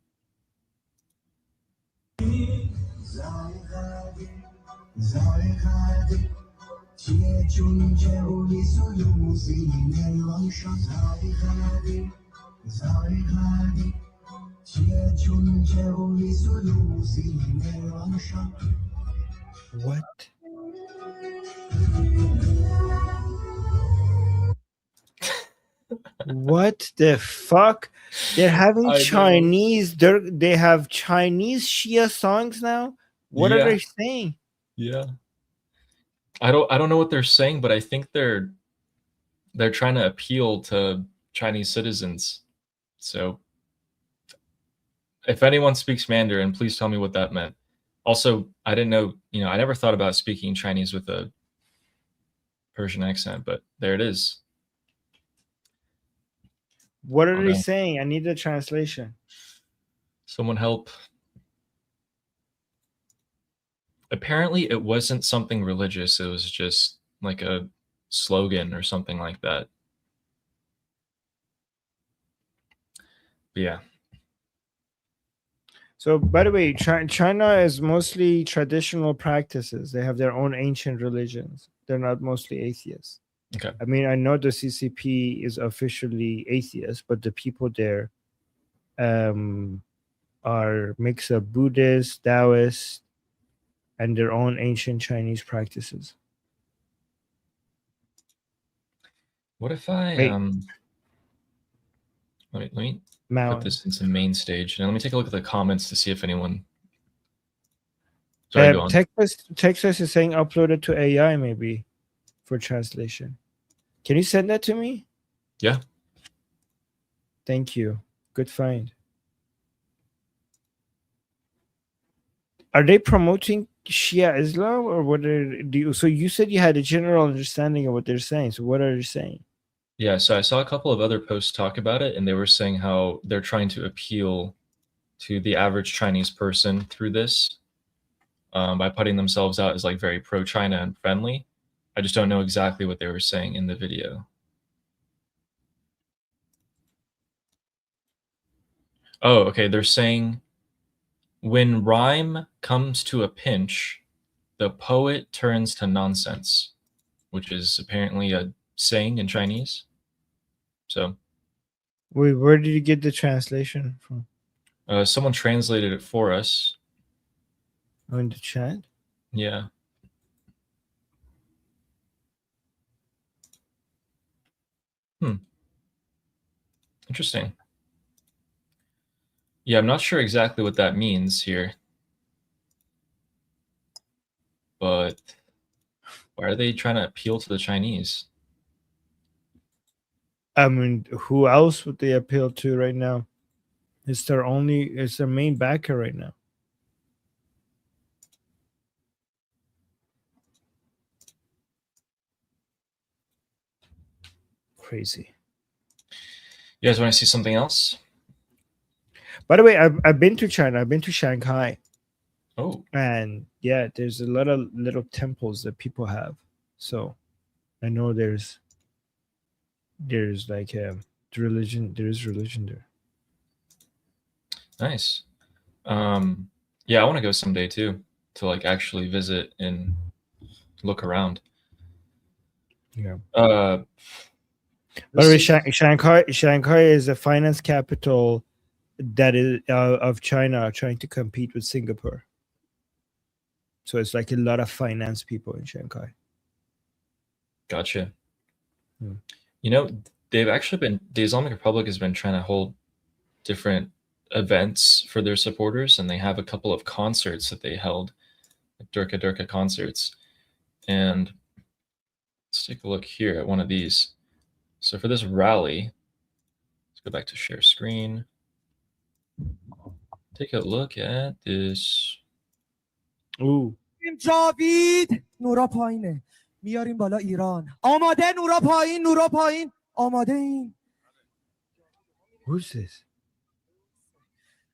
What? What the fuck? They're having Chinese. They have Chinese Shia songs now. What are they saying? Yeah, I don't know what they're saying, but I think they're trying to appeal to Chinese citizens. So if anyone speaks Mandarin, please tell me what that meant. Also, I didn't know, I never thought about speaking Chinese with a Persian accent, but there it is. What are they saying? I need the translation. Someone help. Apparently, it wasn't something religious. It was just like a slogan or something like that. But yeah. So, by the way, China is mostly traditional practices. They have their own ancient religions. They're not mostly atheists. Okay. I mean, I know the CCP is officially atheist, but the people there are mix of Buddhist, Taoist, and their own ancient Chinese practices. What if I let me put this into main stage. Now let me take a look at the comments to see if anyone. Sorry, go on. Texas is saying upload it to AI maybe for translation. Can you send that to me? Yeah. Thank you. Good find. Are they promoting Shia Islam or what so you said you had a general understanding of what they're saying. So what are they saying? Yeah, so I saw a couple of other posts talk about it, and they were saying how they're trying to appeal to the average Chinese person through this by putting themselves out as like very pro-China and friendly. I just don't know exactly what they were saying in the video. Oh, okay. They're saying when rhyme comes to a pinch, the poet turns to nonsense, which is apparently a saying in Chinese. So, wait, where did you get the translation from? someone translated it for us. Oh, in the chat? Yeah. Interesting. Yeah, I'm not sure exactly what that means here. But why are they trying to appeal to the Chinese? I mean, who else would they appeal to right now? It's their main backer right now. Crazy. You guys want to see something else? By the way, I've been to China. I've been to Shanghai. Oh. And yeah, there's a lot of little temples that people have. So I know there's like religion. There is religion there. Nice. Yeah, I want to go someday too, to like actually visit and look around. Yeah. By the way, Shanghai is a finance capital that is of China, trying to compete with Singapore. So it's like a lot of finance people in Shanghai. Gotcha. You know, the Islamic Republic has been trying to hold different events for their supporters, and they have a couple of concerts that they held, like Durka concerts. And let's take a look here at one of these. So for this rally, let's go back to share screen. Take a look at this. Ooh. جاوید نورا پایینه میاریم بالا ایران آماده نورا پایین آماده این Who's this?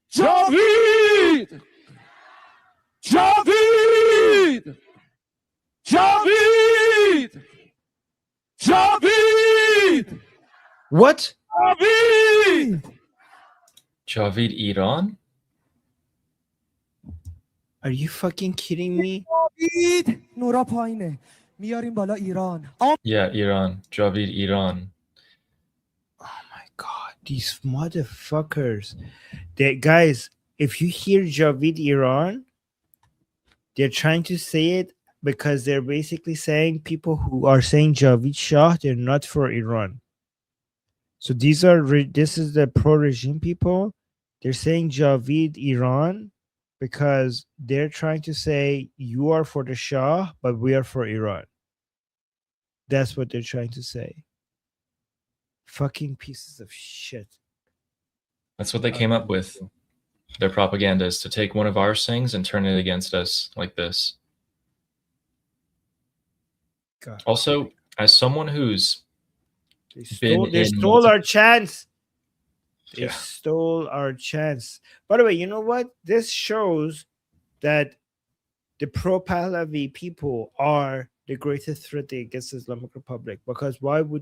جاوید What? Javid Iran? Are you fucking kidding me? جاوید نورا پایینه میاریم بالا ایران Yeah, Iran. Javid Iran. Oh my god, these motherfuckers. Guys, if you hear Javid Iran, they're trying to say it because they're basically saying people who are saying Javid Shah, they're not for Iran. So this is the pro-regime people. They're saying Javid Iran because they're trying to say you are for the Shah, but we are for Iran. That's what they're trying to say. Fucking pieces of shit. That's what they came up with. Their propaganda is to take one of our sayings and turn it against us like this. God. Also, as someone who's they stole our chance. They stole our chance. By the way, you know what? This shows that the pro-Pahlavi people are the greatest threat against the Islamic Republic. Because why do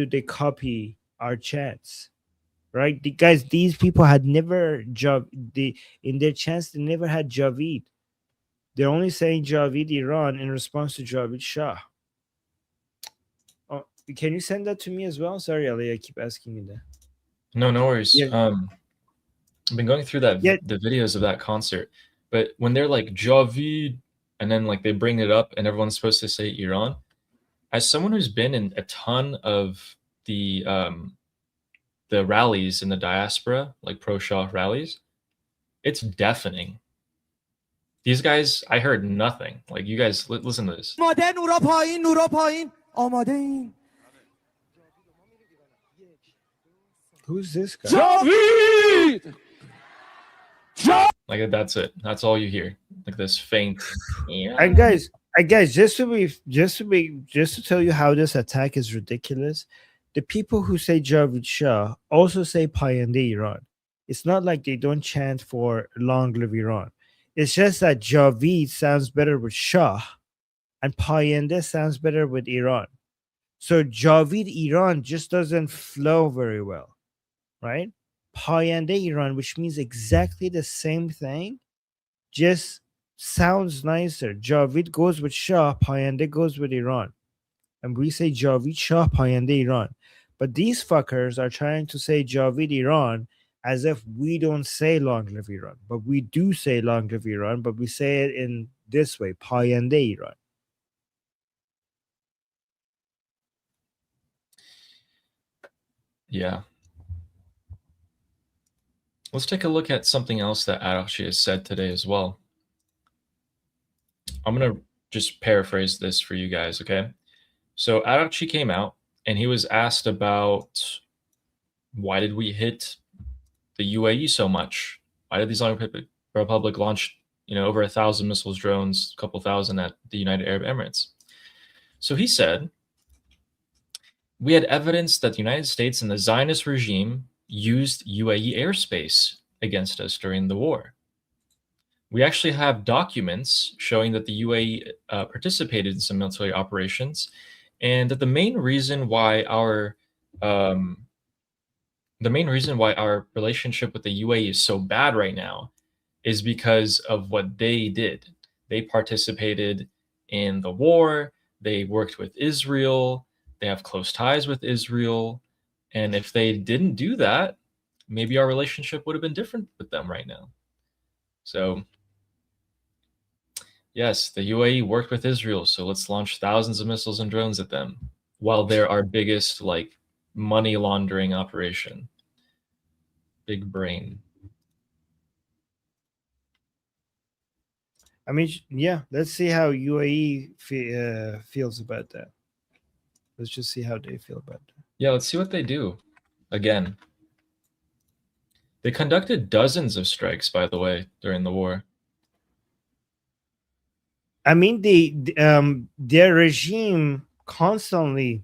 they copy our chants? Right? Guys, these people had never in their chants, they never had Javid. They're only saying Javid Iran in response to Javid Shah. Oh, can you send that to me as well? Sorry, Ali, I keep asking you that. No worries. Yeah. I've been going through the videos of that concert, but when they're like Javid and then like they bring it up and everyone's supposed to say Iran, as someone who's been in a ton of the rallies in the diaspora, like pro-Shah rallies, it's deafening. These guys, I heard nothing. Like, you guys, listen to this. آماده نورا پایین آماده این Who's this guy? جاوید Like, that's it. That's all you hear. Like this faint. And guys, just to tell you how this attack is ridiculous, the people who say Javid Shah also say Payande Iran. It's not like they don't chant for long live Iran. It's just that Javid sounds better with Shah and Payande sounds better with Iran. So Javid Iran just doesn't flow very well, right? Payande Iran, which means exactly the same thing, just sounds nicer. Javid goes with Shah, Payande goes with Iran. And we say Javid Shah, Payande Iran. But these fuckers are trying to say Javid Iran as if we don't say long live Iran. But we do say long live Iran, but we say it in this way, Payande Iran. Yeah. Let's take a look at something else that Araghchi has said today as well. I'm going to just paraphrase this for you guys, okay? So Araghchi came out and he was asked about why did we hit the UAE so much? Why did the Islamic Republic launch, over 1,000 missiles, drones, a couple thousand at the United Arab Emirates? So he said, we had evidence that the United States and the Zionist regime used UAE airspace against us during the war. We actually have documents showing that the UAE participated in some military operations, and that the main reason why our relationship with the UAE is so bad right now is because of what they did. They participated in the war. They worked with Israel. They have close ties with Israel. And if they didn't do that, maybe our relationship would have been different with them right now. So, yes, the UAE worked with Israel, so let's launch thousands of missiles and drones at them while they're our biggest, money laundering operation. Big brain. I mean, yeah, let's see how UAE feels about that. Let's just see how they feel about that. Yeah, let's see what they do. Again, they conducted dozens of strikes, by the way, during the war. I mean, their regime constantly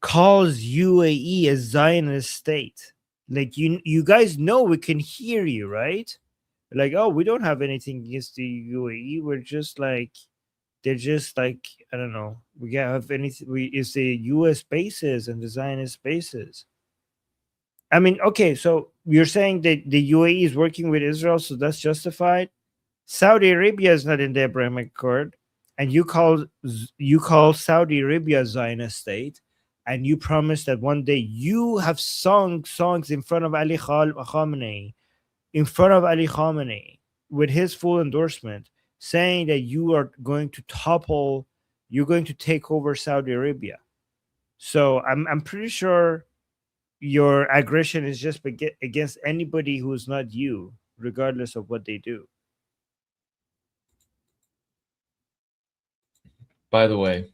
calls UAE a Zionist state. Like, you guys know we can hear you, right? Like, oh, we don't have anything against the UAE. We're just they're just I don't know. We can't have anything. It's the US bases and the Zionist bases. I mean, okay, so you're saying that the UAE is working with Israel, so that's justified. Saudi Arabia is not in the Abrahamic Accord, and you call Saudi Arabia a Zionist state, and you promise that one day you have sung songs in front of Ali Khamenei, with his full endorsement, saying that you are going to you're going to take over Saudi Arabia. So I'm pretty sure your aggression is just against anybody who is not you, regardless of what they do. By the way,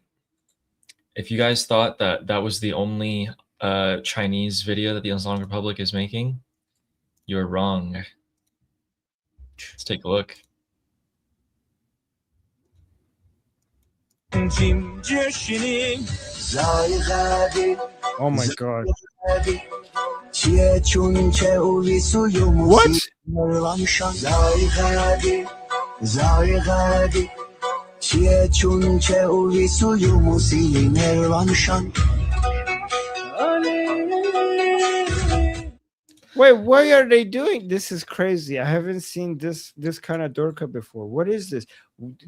if you guys thought that that was the only Chinese video that the Islamic Republic is making, you're wrong. Let's take a look. Oh my god. Wait, why are they doing this? Is crazy. I haven't seen this kind of Dorka before. What is this?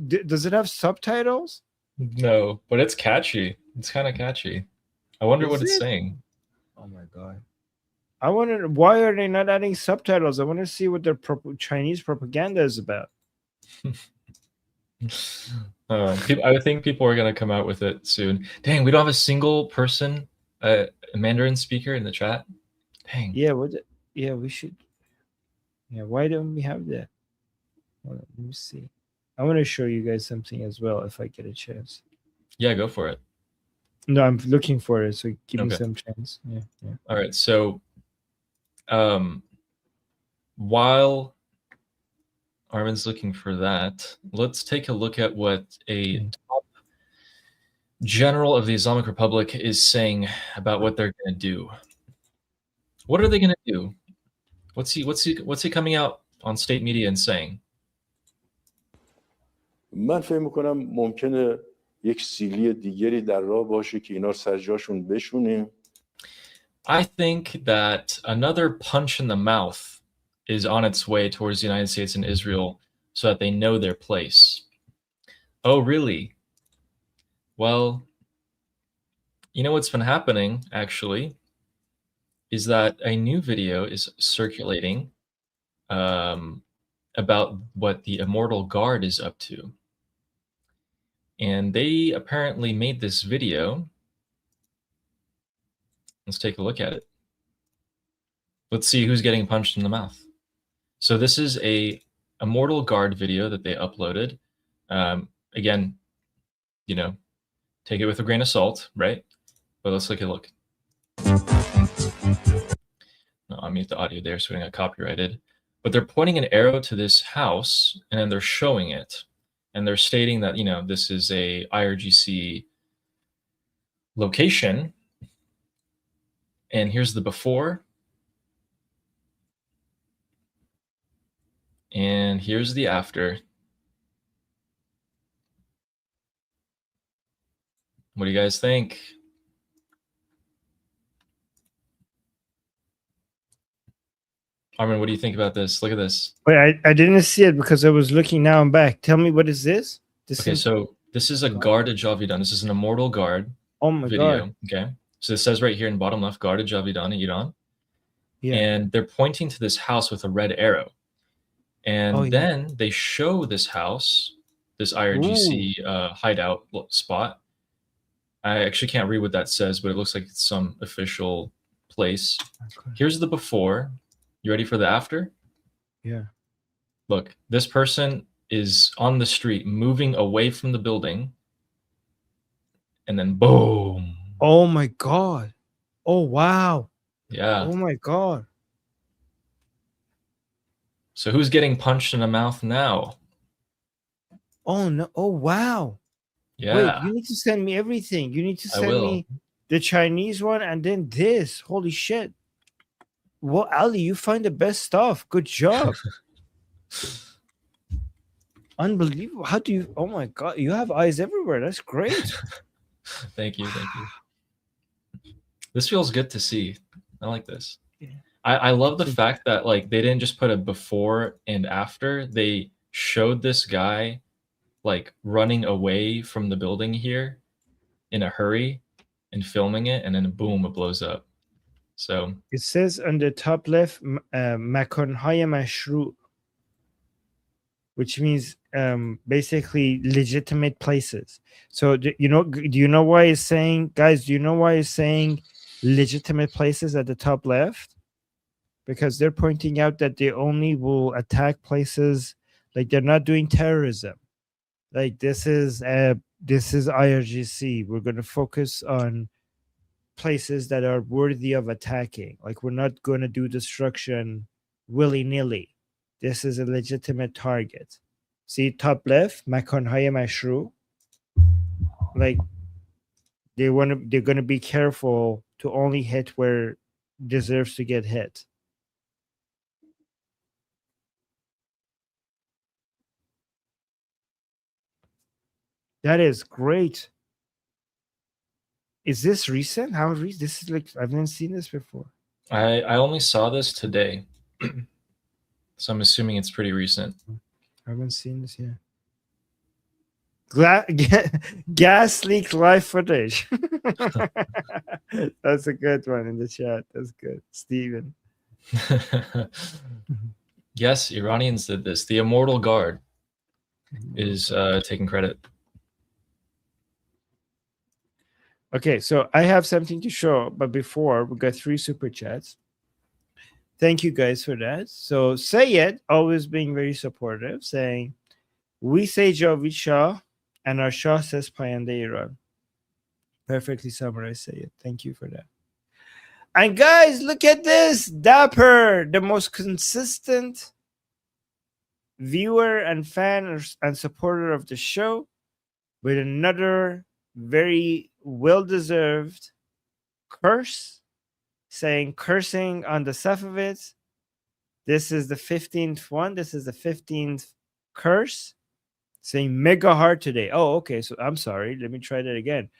Does it have subtitles? No, but it's catchy. It's kind of catchy. I wonder what it's saying. Oh my god. I wonder why are they not adding subtitles? I want to see what their Chinese propaganda is about. I think people are going to come out with it soon. Dang, we don't have a single person, a Mandarin speaker in the chat. Dang. Yeah, we should. Yeah, why don't we have that? Hold on, let me see. I want to show you guys something as well if I get a chance. Yeah, go for it. No, I'm looking for it, so give me some chance. Yeah. All right, so while Armin's looking for that, let's take a look at what a top general of the Islamic Republic is saying about what they're going to do. What are they going to do? What's he coming out on state media and saying? من فکر میکنم ممکنه یک سیلی دیگری در راه باشه که اینا سر جاشون بشونیم. I think that another punch in the mouth is on its way towards the United States and Israel so that they know their place. Oh, really? Well, you know what's been happening, actually, is that a new video is circulating about what the Immortal Guard is up to. And they apparently made this video. Let's take a look at it. Let's see who's getting punched in the mouth. So this is a Immortal Guard video that they uploaded. Again, you know, take it with a grain of salt, right? But let's take a look. No, I'll mute the audio there so we don't get copyrighted. But they're pointing an arrow to this house, and then they're showing it. And they're stating that, you know, this is a IRGC location. And here's the before. And here's the after. What do you guys think? Armin, what do you think about this? Look at this. Wait, I didn't see it because I was looking now and back. Tell me, what is this? So this is a Garde Javidan. This is an Immortal Guard video. God. Okay. So it says right here in bottom left, Garde Javidan in Iran. Yeah. And they're pointing to this house with a red arrow. And then they show this house, this IRGC hideout spot. I actually can't read what that says, but it looks like it's some official place. Okay. Here's the before. You ready for the after? Yeah. Look, this person is on the street, moving away from the building. And then boom. Oh my God. Oh, wow. Yeah. Oh my God. So who's getting punched in the mouth now? Oh, no. Oh, wow. Yeah. Wait, you need to send me everything. You need to send me the Chinese one and then this. Holy shit. Well, Ali, you find the best stuff. Good job. Unbelievable. How do you? Oh my God, you have eyes everywhere. That's great. Thank you. Thank you. This feels good to see. I like this. Yeah. I love the fact that like they didn't just put a before and after. They showed this guy like running away from the building here in a hurry and filming it, and then boom, it blows up. So it says on the top left, "Makanhay mashru," which means basically legitimate places. So do you know why it's saying, guys? Do you know why it's saying legitimate places at the top left? Because they're pointing out that they only will attack places like they're not doing terrorism. Like this is IRGC. We're going to focus on places that are worthy of attacking. Like we're not going to do destruction willy-nilly. This is a legitimate target. See top left, Makanhay mashru. Like they're going to be careful to only hit where deserves to get hit. That is great. Is this recent? How recent? This is like, I've never seen this before. I only saw this today. So I'm assuming it's pretty recent. I haven't seen this yet. Gas leak live footage. That's a good one in the chat. That's good. Steven. Yes, Iranians did this. The Immortal Guard is taking credit. Okay, so I have something to show, but before we got 3 super chats. Thank you guys for that. So Sayed, always being very supportive, saying, we say Javid Shah, and our Shah says Payande Iran. Perfectly summarized, Sayed. Thank you for that. And guys, look at this. Dapper, the most consistent viewer and fan and supporter of the show, with another very well-deserved curse, saying cursing on the Safavids. This is the 15th one. This is the 15th curse, saying mega hard today. Oh, okay. So I'm sorry. Let me try that again.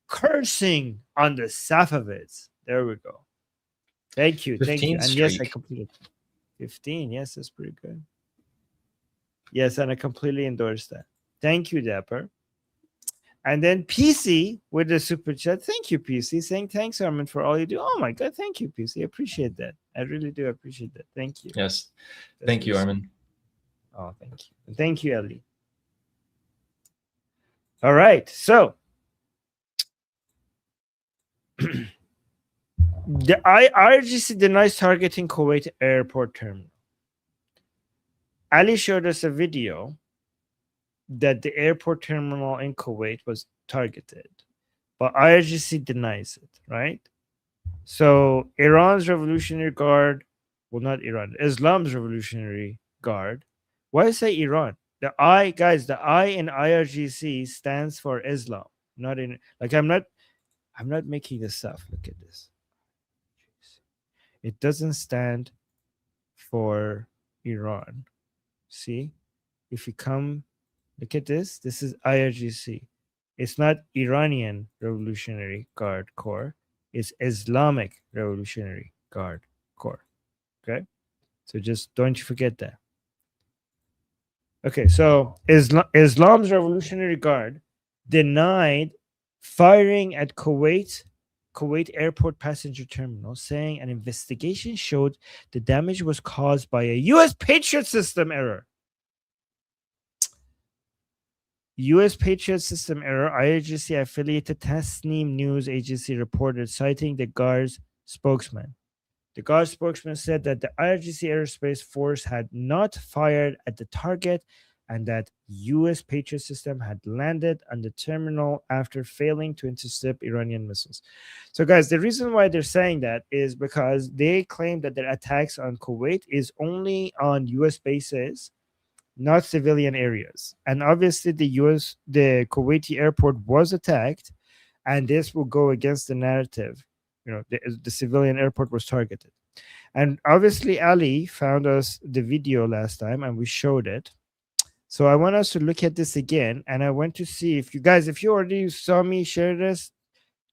Cursing on the Safavids. There we go. Thank you. Thank you. And yes, I completed 15. Yes, that's pretty good. Yes, and I completely endorse that. Thank you, Dapper. And then PC with the super chat. Thank you, PC. Saying thanks, Armin, for all you do. Oh my God, thank you, PC. I appreciate that. I really do appreciate that. Thank you. Yes. That's Thank you, really Armin. Oh, thank you. And thank you, Ellie. All right. So the IRGC denies targeting Kuwait airport terminal. Ali showed us a video that the airport terminal in Kuwait was targeted, but IRGC denies it, right? So Iran's Revolutionary Guard, well, not Iran, Islam's Revolutionary Guard. Why I say Iran? The I, guys, the I in IRGC stands for Islam, not in like I'm not making this up. Look at this. It doesn't stand for Iran. See, if you come look at this, this is IRGC. It's not Iranian Revolutionary Guard Corps, it's Islamic Revolutionary Guard Corps. Okay, so just don't you forget that. Okay, so Islam's Revolutionary Guard denied firing at Kuwait Airport passenger terminal, saying an investigation showed the damage was caused by a U.S. Patriot system error. U.S. Patriot system error, IRGC affiliated Tasnim news agency reported, citing the Guard's spokesman. The Guard spokesman said that the IRGC Aerospace Force had not fired at the target and that U.S. Patriot system had landed on the terminal after failing to intercept Iranian missiles. So, guys, the reason why they're saying that is because they claim that their attacks on Kuwait is only on U.S. bases, not civilian areas. And obviously the Kuwaiti airport was attacked, and this will go against the narrative. You know, the civilian airport was targeted. And obviously Ali found us the video last time and we showed it. So I want us to look at this again, and I want to see if you guys, if you already saw me share this,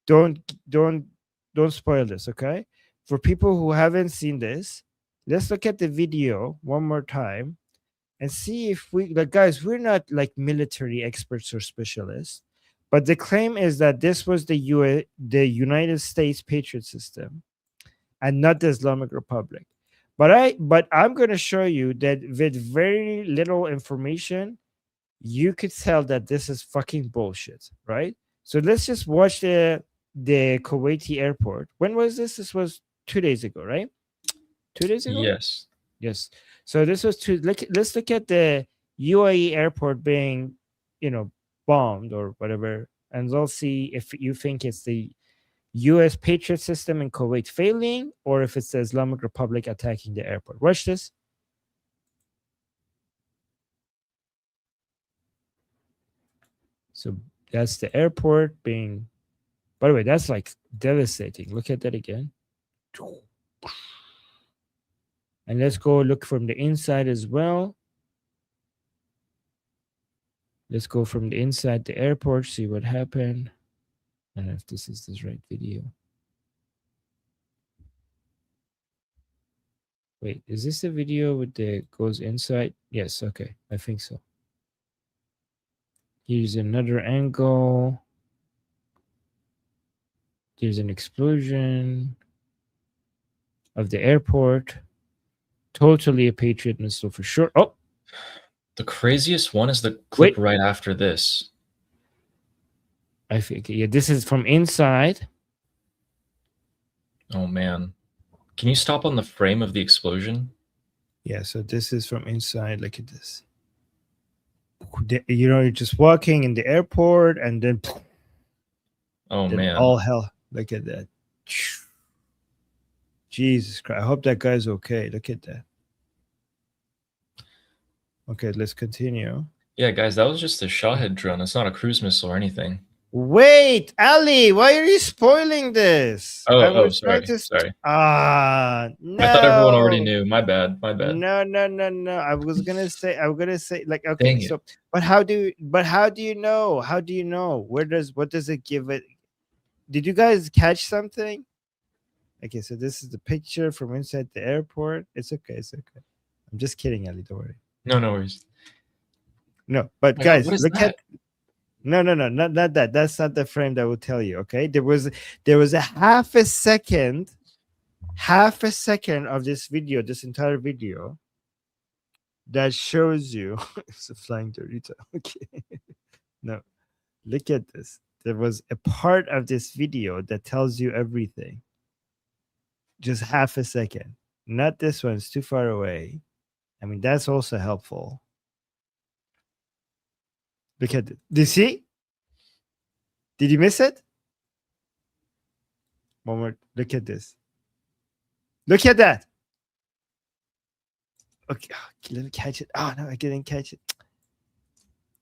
don't spoil this, okay? For people who haven't seen this, let's look at the video one more time and see if we, like, guys, we're not like military experts or specialists, but the claim is that this was the United States Patriot system and not the Islamic Republic. But I'm going to show you that with very little information, you could tell that this is fucking bullshit, right? So let's just watch the Kuwaiti airport. When was this? This was 2 days ago, right? 2 days ago? Yes. Yes. So this was let's look at the UAE airport being, bombed or whatever, and we'll see if you think it's the U.S. Patriot system in Kuwait failing or if it's the Islamic Republic attacking the airport. Watch this. So that's the airport being, by the way, that's like devastating. Look at that again. And let's go look from the inside as well. Let's go from the inside the airport, see what happened. I don't know if this is the right video. Wait, is this the video with the goes inside? Yes, okay, I think so. Here's another angle. There's an explosion of the airport. Totally a Patriot missile for sure. Oh, the craziest one is the clip right after this. I think, yeah, this is from inside. Oh man, can you stop on the frame of the explosion? Yeah, so this is from inside. Look at this. You're just walking in the airport, and then man, all hell. Look at that. Jesus Christ. I hope that guy's okay. Look at that. Okay, let's continue. Yeah, guys, that was just a Shahed drone. It's not a cruise missile or anything. Wait, Ali, why are you spoiling this? Sorry. No. I thought everyone already knew. My bad. No. I was gonna say, like, okay, so but how do you know? How do you know? What does it give it? Did you guys catch something? Okay, so this is the picture from inside the airport. It's okay. I'm just kidding, Ali, don't worry. No worries. No, but My God, guys, what is look that? at no, not that. That's not the frame that will tell you. Okay, there was a half a second of this video, this entire video, that shows you it's a flying Dorito. Okay, no, look at this. There was a part of this video that tells you everything. Just half a second. Not this one. It's too far away. I mean, that's also helpful. Look at it. Did you see? Did you miss it? One more. Look at this. Look at that. Okay, let me catch it. Oh no, I didn't catch it.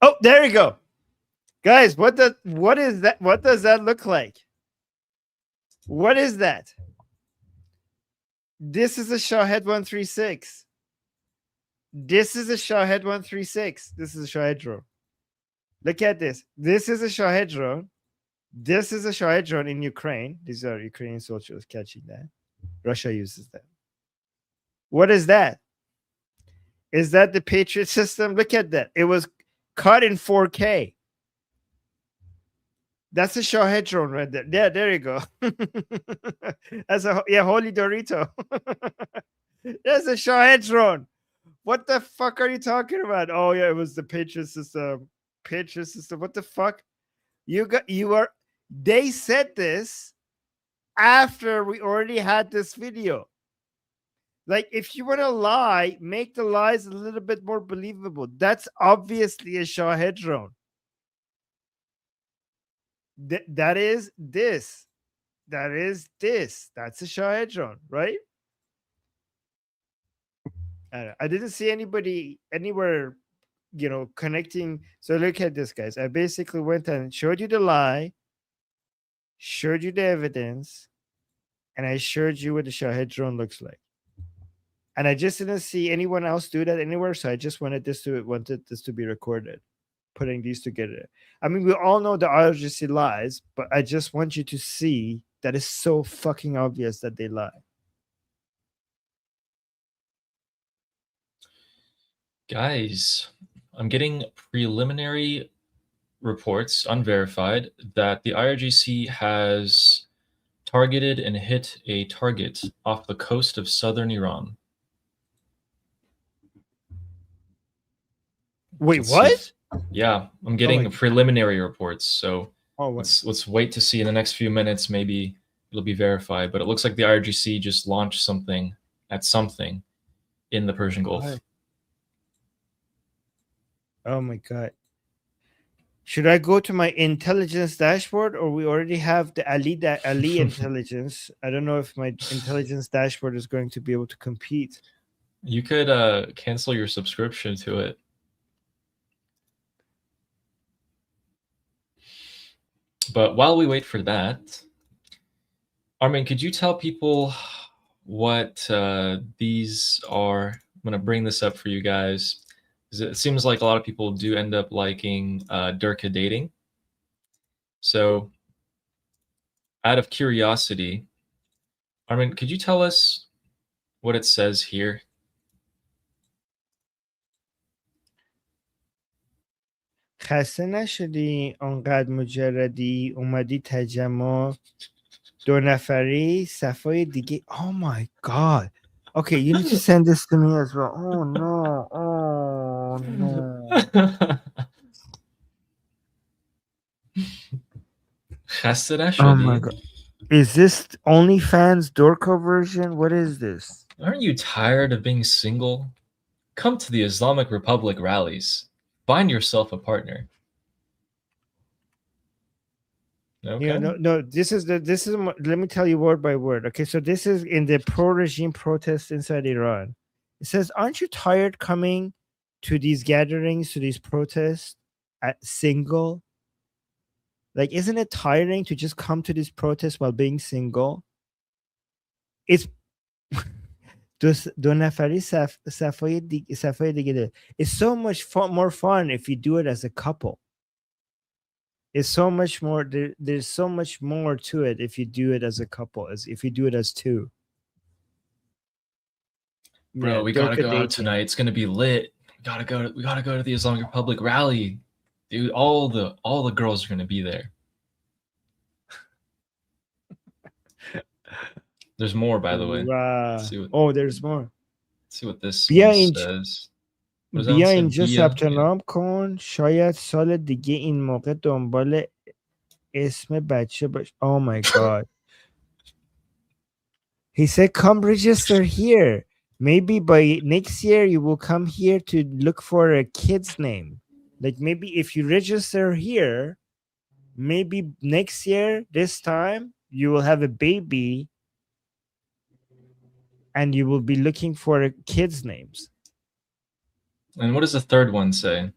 Oh, there you go. Guys, what is that? What does that look like? What is that? This is a Shahed 136. This is a Shahed 136. This is a Shahed drone. Look at this. This is a Shahed drone. This is a Shahed drone in Ukraine. These are Ukrainian soldiers catching that. Russia uses that. What is that? Is that the Patriot system? Look at that. It was cut in 4K. That's a Shahed drone right there. Yeah, there you go. That's a holy Dorito. That's a Shahed drone. What the fuck are you talking about? Oh yeah, it was the Patriot system. Patriot system. What the fuck? They said this after we already had this video. Like, if you want to lie, make the lies a little bit more believable. That's obviously a Shahed drone. That is this. That is this. That's a Shahed drone, right? I didn't see anybody anywhere, connecting. So look at this, guys. I basically went and showed you the lie, showed you the evidence, and I showed you what the Shahed drone looks like. And I just didn't see anyone else do that anywhere, so I just wanted this to be recorded, putting these together. I mean, we all know the IRGC lies, but I just want you to see that it's so fucking obvious that they lie. Guys, I'm getting preliminary reports, unverified, that the IRGC has targeted and hit a target off the coast of southern Iran. Wait, what? Yeah, I'm getting preliminary reports. So let's wait to see in the next few minutes. Maybe it'll be verified. But it looks like the IRGC just launched something in the Persian Gulf. What? Oh my God. Should I go to my intelligence dashboard, or we already have the Ali intelligence? I don't know if my intelligence dashboard is going to be able to compete. You could cancel your subscription to it. But while we wait for that, Armin, could you tell people what these are? I'm going to bring this up for you guys. It seems like a lot of people do end up liking Derka dating. So out of curiosity, Armin, could you tell us what it says here? خسته نشدی اونقدر مجردی اومدی تجمع 2 نفری صفای دیگه. Oh my God. Okay, you need to send this to me as well. Oh no. Oh no. خسته نشدی. Oh my God. Is this OnlyFans Dorko version? What is this? Aren't you tired of being single? Come to the Islamic Republic rallies. Find yourself a partner. Okay. Yeah, no. This is let me tell you word by word. Okay, so this is in the pro-regime protests inside Iran. It says, "Aren't you tired coming to these gatherings, to these protests, single? Like, isn't it tiring to just come to these protests while being single? It's it's so much more fun if you do it as a couple. It's so much more. There's so much more to it if you do it as a couple, as if you do it as two. Bro, we gotta go out tonight. It's gonna be lit. We gotta go to the Islamic Republic rally, dude. All the girls are gonna be there. There's more, by the way. Wow. There's more. Let's see what this بیا one این says. What does that one say? اینجا بیا. ثبت نام کن. شاید سال دیگه این موقع دنبال اسم بچه باش. Oh my god. He said come register here. Maybe by next year you will come here to look for a kid's name. Like maybe if you register here, maybe next year this time you will have a baby and you will be looking for kids' names. And what does the third one say?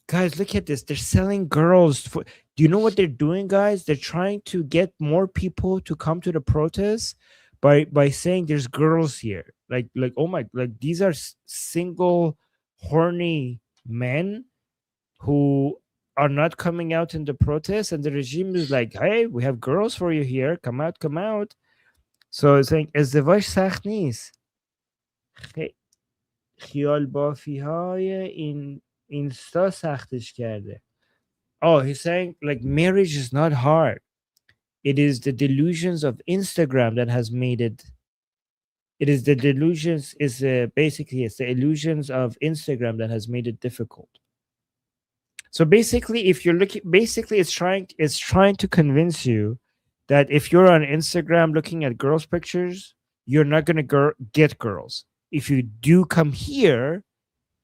Guys, look at this. They're selling girls. Do you know what they're doing, guys? They're trying to get more people to come to the protests by saying there's girls here. Like oh my, like these are single horny men who are not coming out in the protests, and the regime is like, hey, we have girls for you here. Come out. So it's saying ازدواج سخت نیست. خیال بافی های این اینستا سختش کرده. Oh, he's saying like marriage is not hard. It is the delusions of Instagram that has made it. It is the delusions basically it's the illusions of Instagram that has made it difficult. So basically, if you're looking, basically it's trying to convince you that if you're on Instagram looking at girls' pictures, you're not gonna get girls. If you do come here,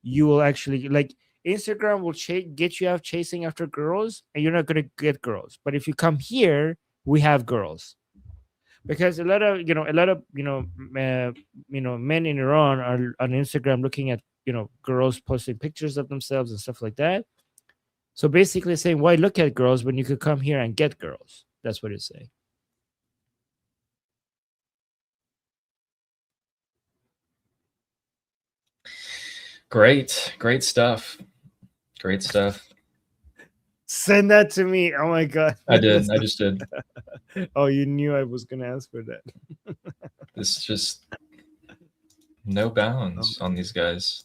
you will actually like Instagram will get you out chasing after girls, and you're not gonna get girls. But if you come here, we have girls, because a lot of men in Iran are on Instagram looking at girls posting pictures of themselves and stuff like that. So basically saying, why look at girls when you could come here and get girls? That's what it's saying. Great stuff. Send that to me. Oh my god. I just did. Oh, you knew I was gonna ask for that. It's just no bounds on these guys.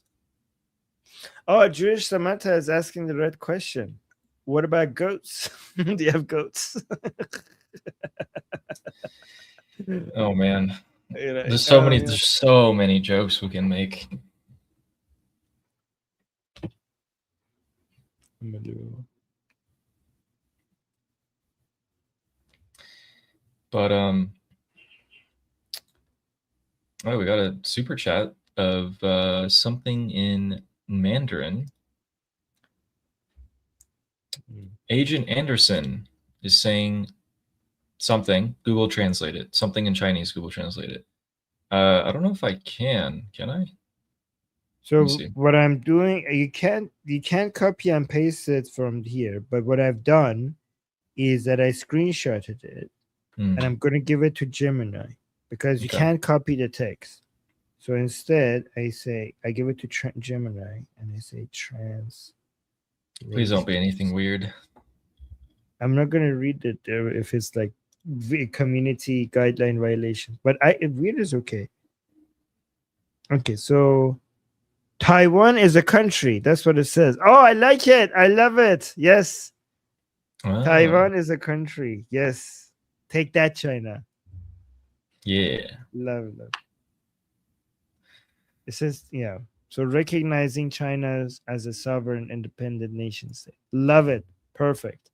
Oh, Jewish Samantha is asking the right question. What about goats? Do you have goats? Oh man. There's so many jokes we can make. But oh, we got a super chat of something in Mandarin. Agent Anderson is saying something. Google Translate it. Something in Chinese. Google Translate it. I don't know if I can. Can I? So what I'm doing, you can't copy and paste it from here. But what I've done is that I screenshotted it, and I'm going to give it to Gemini because you can't copy the text. So instead, I give it to Gemini, and I say trans. Please don't be anything weird. I'm not going to read it if it's like community guideline violation, but weird is okay. Okay, so Taiwan is a country. That's what it says. Oh, I like it. I love it. Yes. Taiwan is a country. Yes. Take that, China. Yeah. Love. It says, yeah. So recognizing China as a sovereign independent nation state. Love it. Perfect.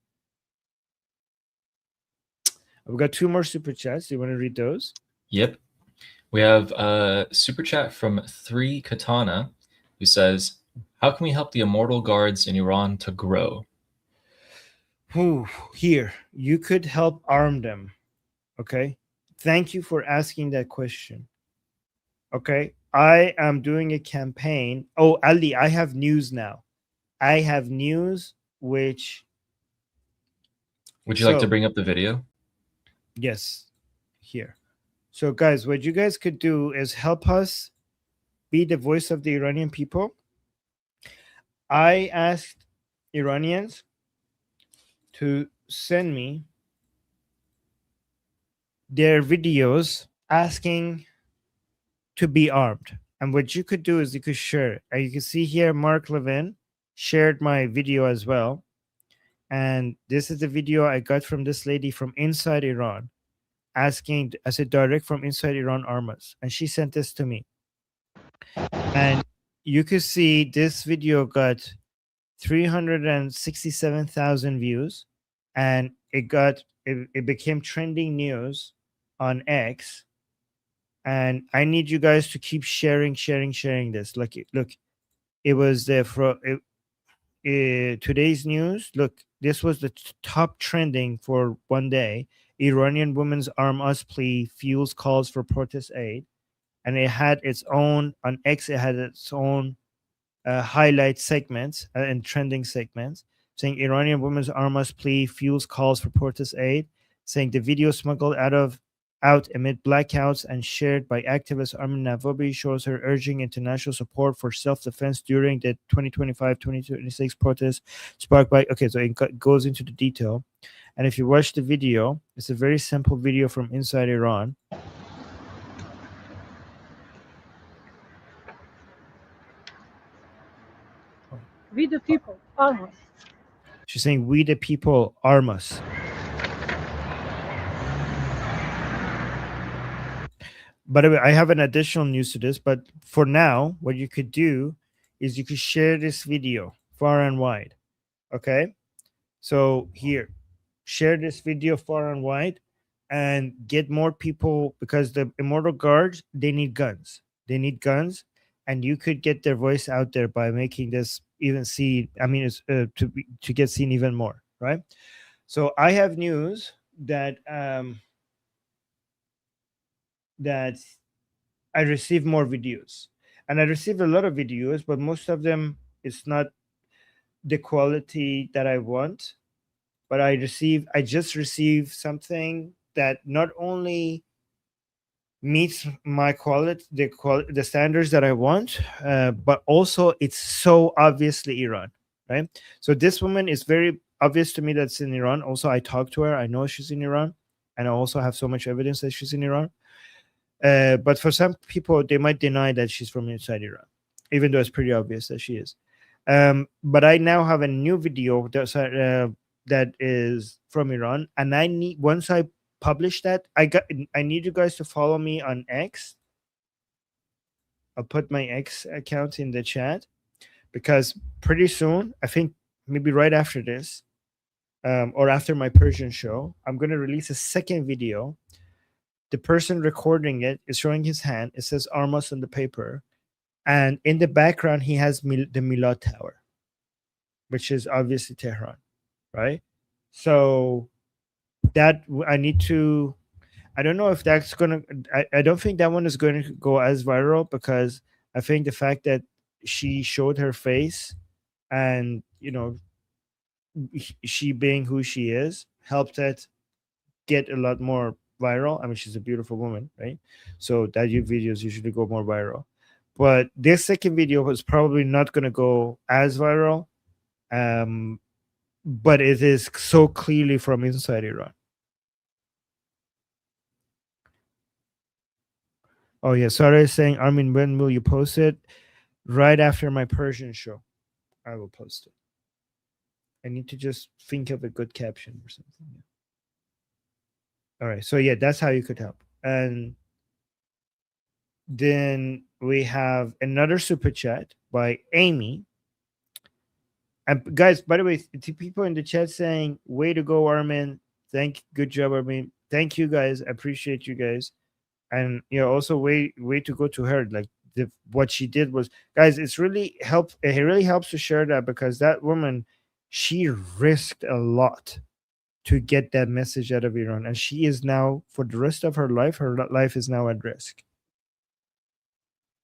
I've got 2 more super chats. Do you want to read those? Yep. We have a super chat from 3 Katana, who says, how can we help the immortal guards in Iran to grow? Here, you could help arm them. Okay. Thank you for asking that question. Okay. I am doing a campaign. Oh, Ali, I have news now. I have news which. Would you like to bring up the video? Yes. Here. So, guys, what you guys could do is help us be the voice of the Iranian people. I asked Iranians to send me their videos asking to be armed. And what you could do is you could share it. And you can see here, Mark Levin shared my video as well. And this is the video I got from this lady from inside Iran, asking, as a direct from inside Iran Armas. And she sent this to me. And you could see this video got 367,000 views, and it became trending news on X. And I need you guys to keep sharing this. Look, it was there for today's news. Look, this was the top trending for one day. Iranian women's arm us plea fuels calls for protest aid. And it had its own, on X, it had its own highlight segments and trending segments saying Iranian women's arm us plea fuels calls for protest aid, saying the video smuggled out amid blackouts and shared by activist Armin Navabi shows her urging international support for self-defense during the 2025-2026 protests sparked by, okay, so it goes into the detail. And if you watch the video, it's a very simple video from inside Iran. We the people, arm us. She's saying, we the people, arm us. By the way, I have an additional news to this, but for now, what you could do is you could share this video far and wide. Okay? So here, share this video far and wide and get more people, because the Immortal Guards, they need guns. They need guns, and you could get their voice out there by making this even see, I mean, it's to get seen even more, right? So I have news that that I received more videos, and I received a lot of videos, but most of them it's not the quality that I want. But I just received something that not only meets my quality, the standards that I want, but also it's so obviously Iran, right? So this woman is very obvious to me that's in Iran. Also, I talked to her. I know she's in Iran, and I also have so much evidence that she's in Iran. But for some people, they might deny that she's from inside Iran, even though it's pretty obvious that she is. But I now have a new video that is from Iran, and I need, once I publish that, I need you guys to follow me on X. I'll put my X account in the chat, because pretty soon, I think maybe right after this, or after my Persian show, I'm going to release a second video. The person recording it is showing his hand. It says Armas on the paper. And in the background, he has the Milad Tower, which is obviously Tehran, right? So that I need to, I don't know if that's going to, I don't think that one is going to go as viral, because I think the fact that she showed her face and, you know, she being who she is helped it get a lot more viral. I mean, she's a beautiful woman, right? So that videos usually go more viral. But this second video was probably not going to go as viral, but it is so clearly from inside Iran. Oh yeah, Sarah is saying, Armin, when will you post it? Right after my Persian show, I will post it. I need to just think of a good caption or something. All right, so yeah, that's how you could help. And then we have another super chat by Amy. And guys, by the way, to people in the chat saying, way to go, Armin. Good job, Armin. Thank you guys. I appreciate you guys. And you know, also way to go to her. Like what she did was, guys, it's really helped. It really helps to share that, because that woman, she risked a lot to get that message out of Iran, and she is now, for the rest of her life is now at risk.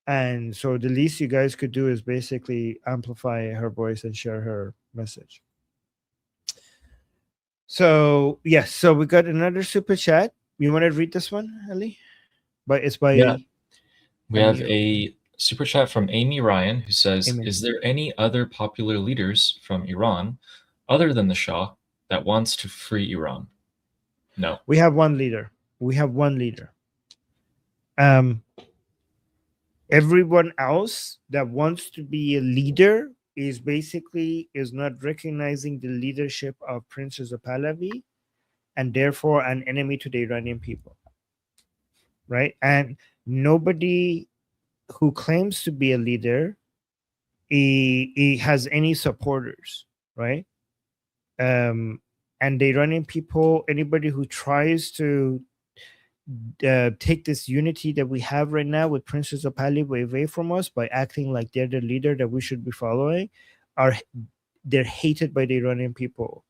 And so the least you guys could do is basically amplify her voice and share her message. So yes, so we got another super chat. You want to read this one, Ali? But it's by we have a super chat from Amy Ryan, who says, Amy. Is there any other popular leaders from Iran other than the Shah that wants to free Iran? No. We have one leader. Everyone else that wants to be a leader is not recognizing the leadership of Prince Reza Pahlavi, and therefore an enemy to the Iranian people, right? And nobody who claims to be a leader he has any supporters, right? And the Iranian people, anybody who tries to take this unity that we have right now with Prince Reza Pahlavi away from us by acting like they're the leader that we should be following, they're hated by the Iranian people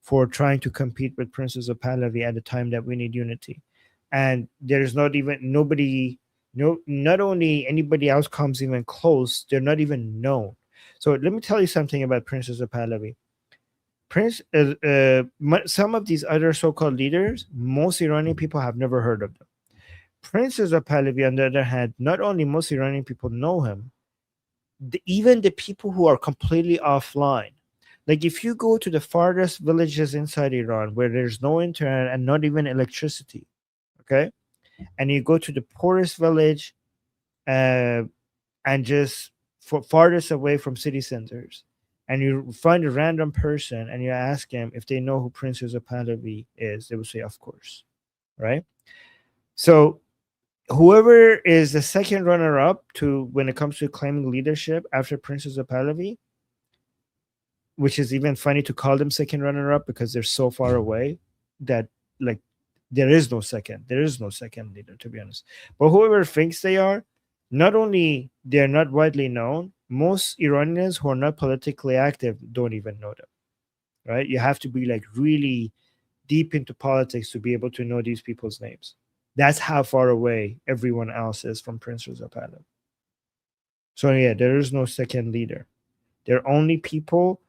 for trying to compete with Prince Reza Pahlavi at the time that we need unity. And there's not only anybody else comes even close, they're not even known. So let me tell you something about Prince Reza Pahlavi. Some of these other so-called leaders, most Iranian people have never heard of them. Prince Reza Pahlavi, on the other hand, not only most Iranian people know him, even the people who are completely offline. Like if you go to the farthest villages inside Iran where there's no internet and not even electricity, okay, and you go to the poorest village and just farthest away from city centers, and you find a random person and you ask them if they know who Prince Reza Pahlavi is, they will say, of course, right? So whoever is the second runner-up to when it comes to claiming leadership after Prince Reza Pahlavi, which is even funny to call them second runner-up because they're so far away that like there is no second leader, to be honest. But whoever thinks they are, not only they're not widely known, most Iranians who are not politically active don't even know them, right? You have to be like really deep into politics to be able to know these people's names. That's how far away everyone else is from Prince Reza Pahlavi. So yeah, there is no second leader. They're only people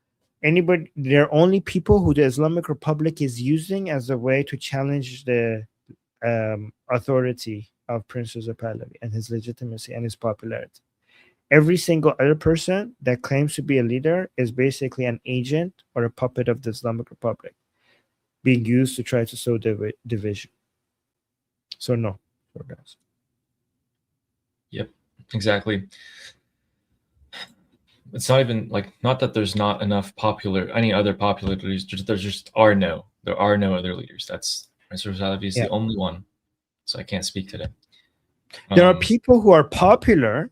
who the Islamic Republic is using as a way to challenge the authority of Prince Reza Pahlavi and his legitimacy and his popularity. Every single other person that claims to be a leader is basically an agent or a puppet of the Islamic Republic being used to try to sow division. So no, guys. Yep, exactly. It's not even not that there's not enough any other popular leaders. There are no other leaders. That's Prince Reza Pahlavi is the only one. So I can't speak to them. There are people who are popular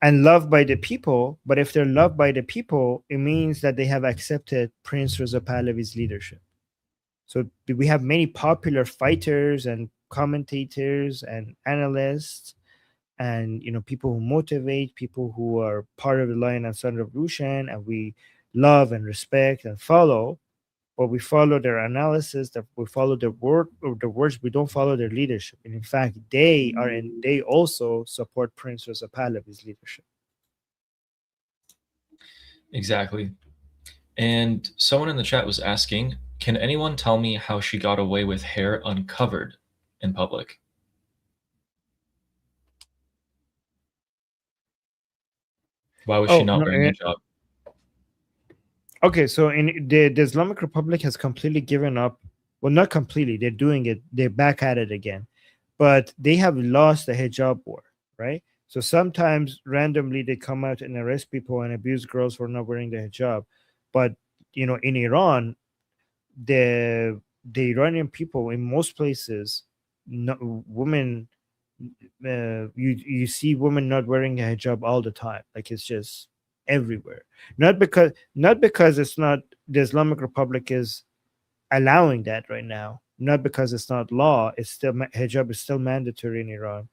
and loved by the people, but if they're loved by the people, it means that they have accepted Prince Reza Pahlavi's leadership. So we have many popular fighters and commentators and analysts and people who motivate, people who are part of the Lion and Sun Revolution, and we love and respect and follow. But we follow their analysis, that we follow their words, we don't follow their leadership. And in fact, they also support Prince Reza Pahlavi's leadership. Exactly. And someone in the chat was asking, can anyone tell me how she got away with hair uncovered in public? Why was she not wearing a hijab? Okay, so in the Islamic Republic has completely given up. Well, not completely. They're doing it. They're back at it again. But they have lost the hijab war, right? So sometimes randomly they come out and arrest people and abuse girls for not wearing the hijab. But, in Iran, the Iranian people in most places, women, you see women not wearing a hijab all the time. Like it's just everywhere. Not because it's not the Islamic Republic is allowing that right now. Not because it's not law. It's still hijab is still mandatory in Iran.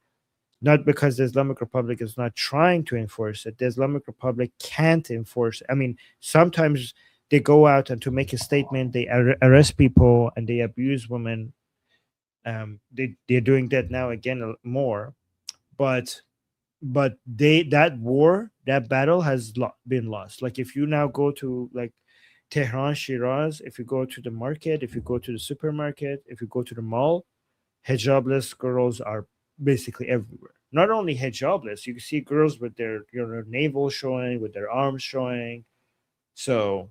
Not because the Islamic Republic is not trying to enforce it. The Islamic Republic can't enforce it. I mean, sometimes they go out and to make a statement, they arrest people and they abuse women. They're doing that now again more, but that battle has been lost. Like if you now go to like Tehran, Shiraz, if you go to the market, if you go to the supermarket, if you go to the mall, hijabless girls are basically everywhere. Not only hijabless, you can see girls with their navel showing, with their arms showing. So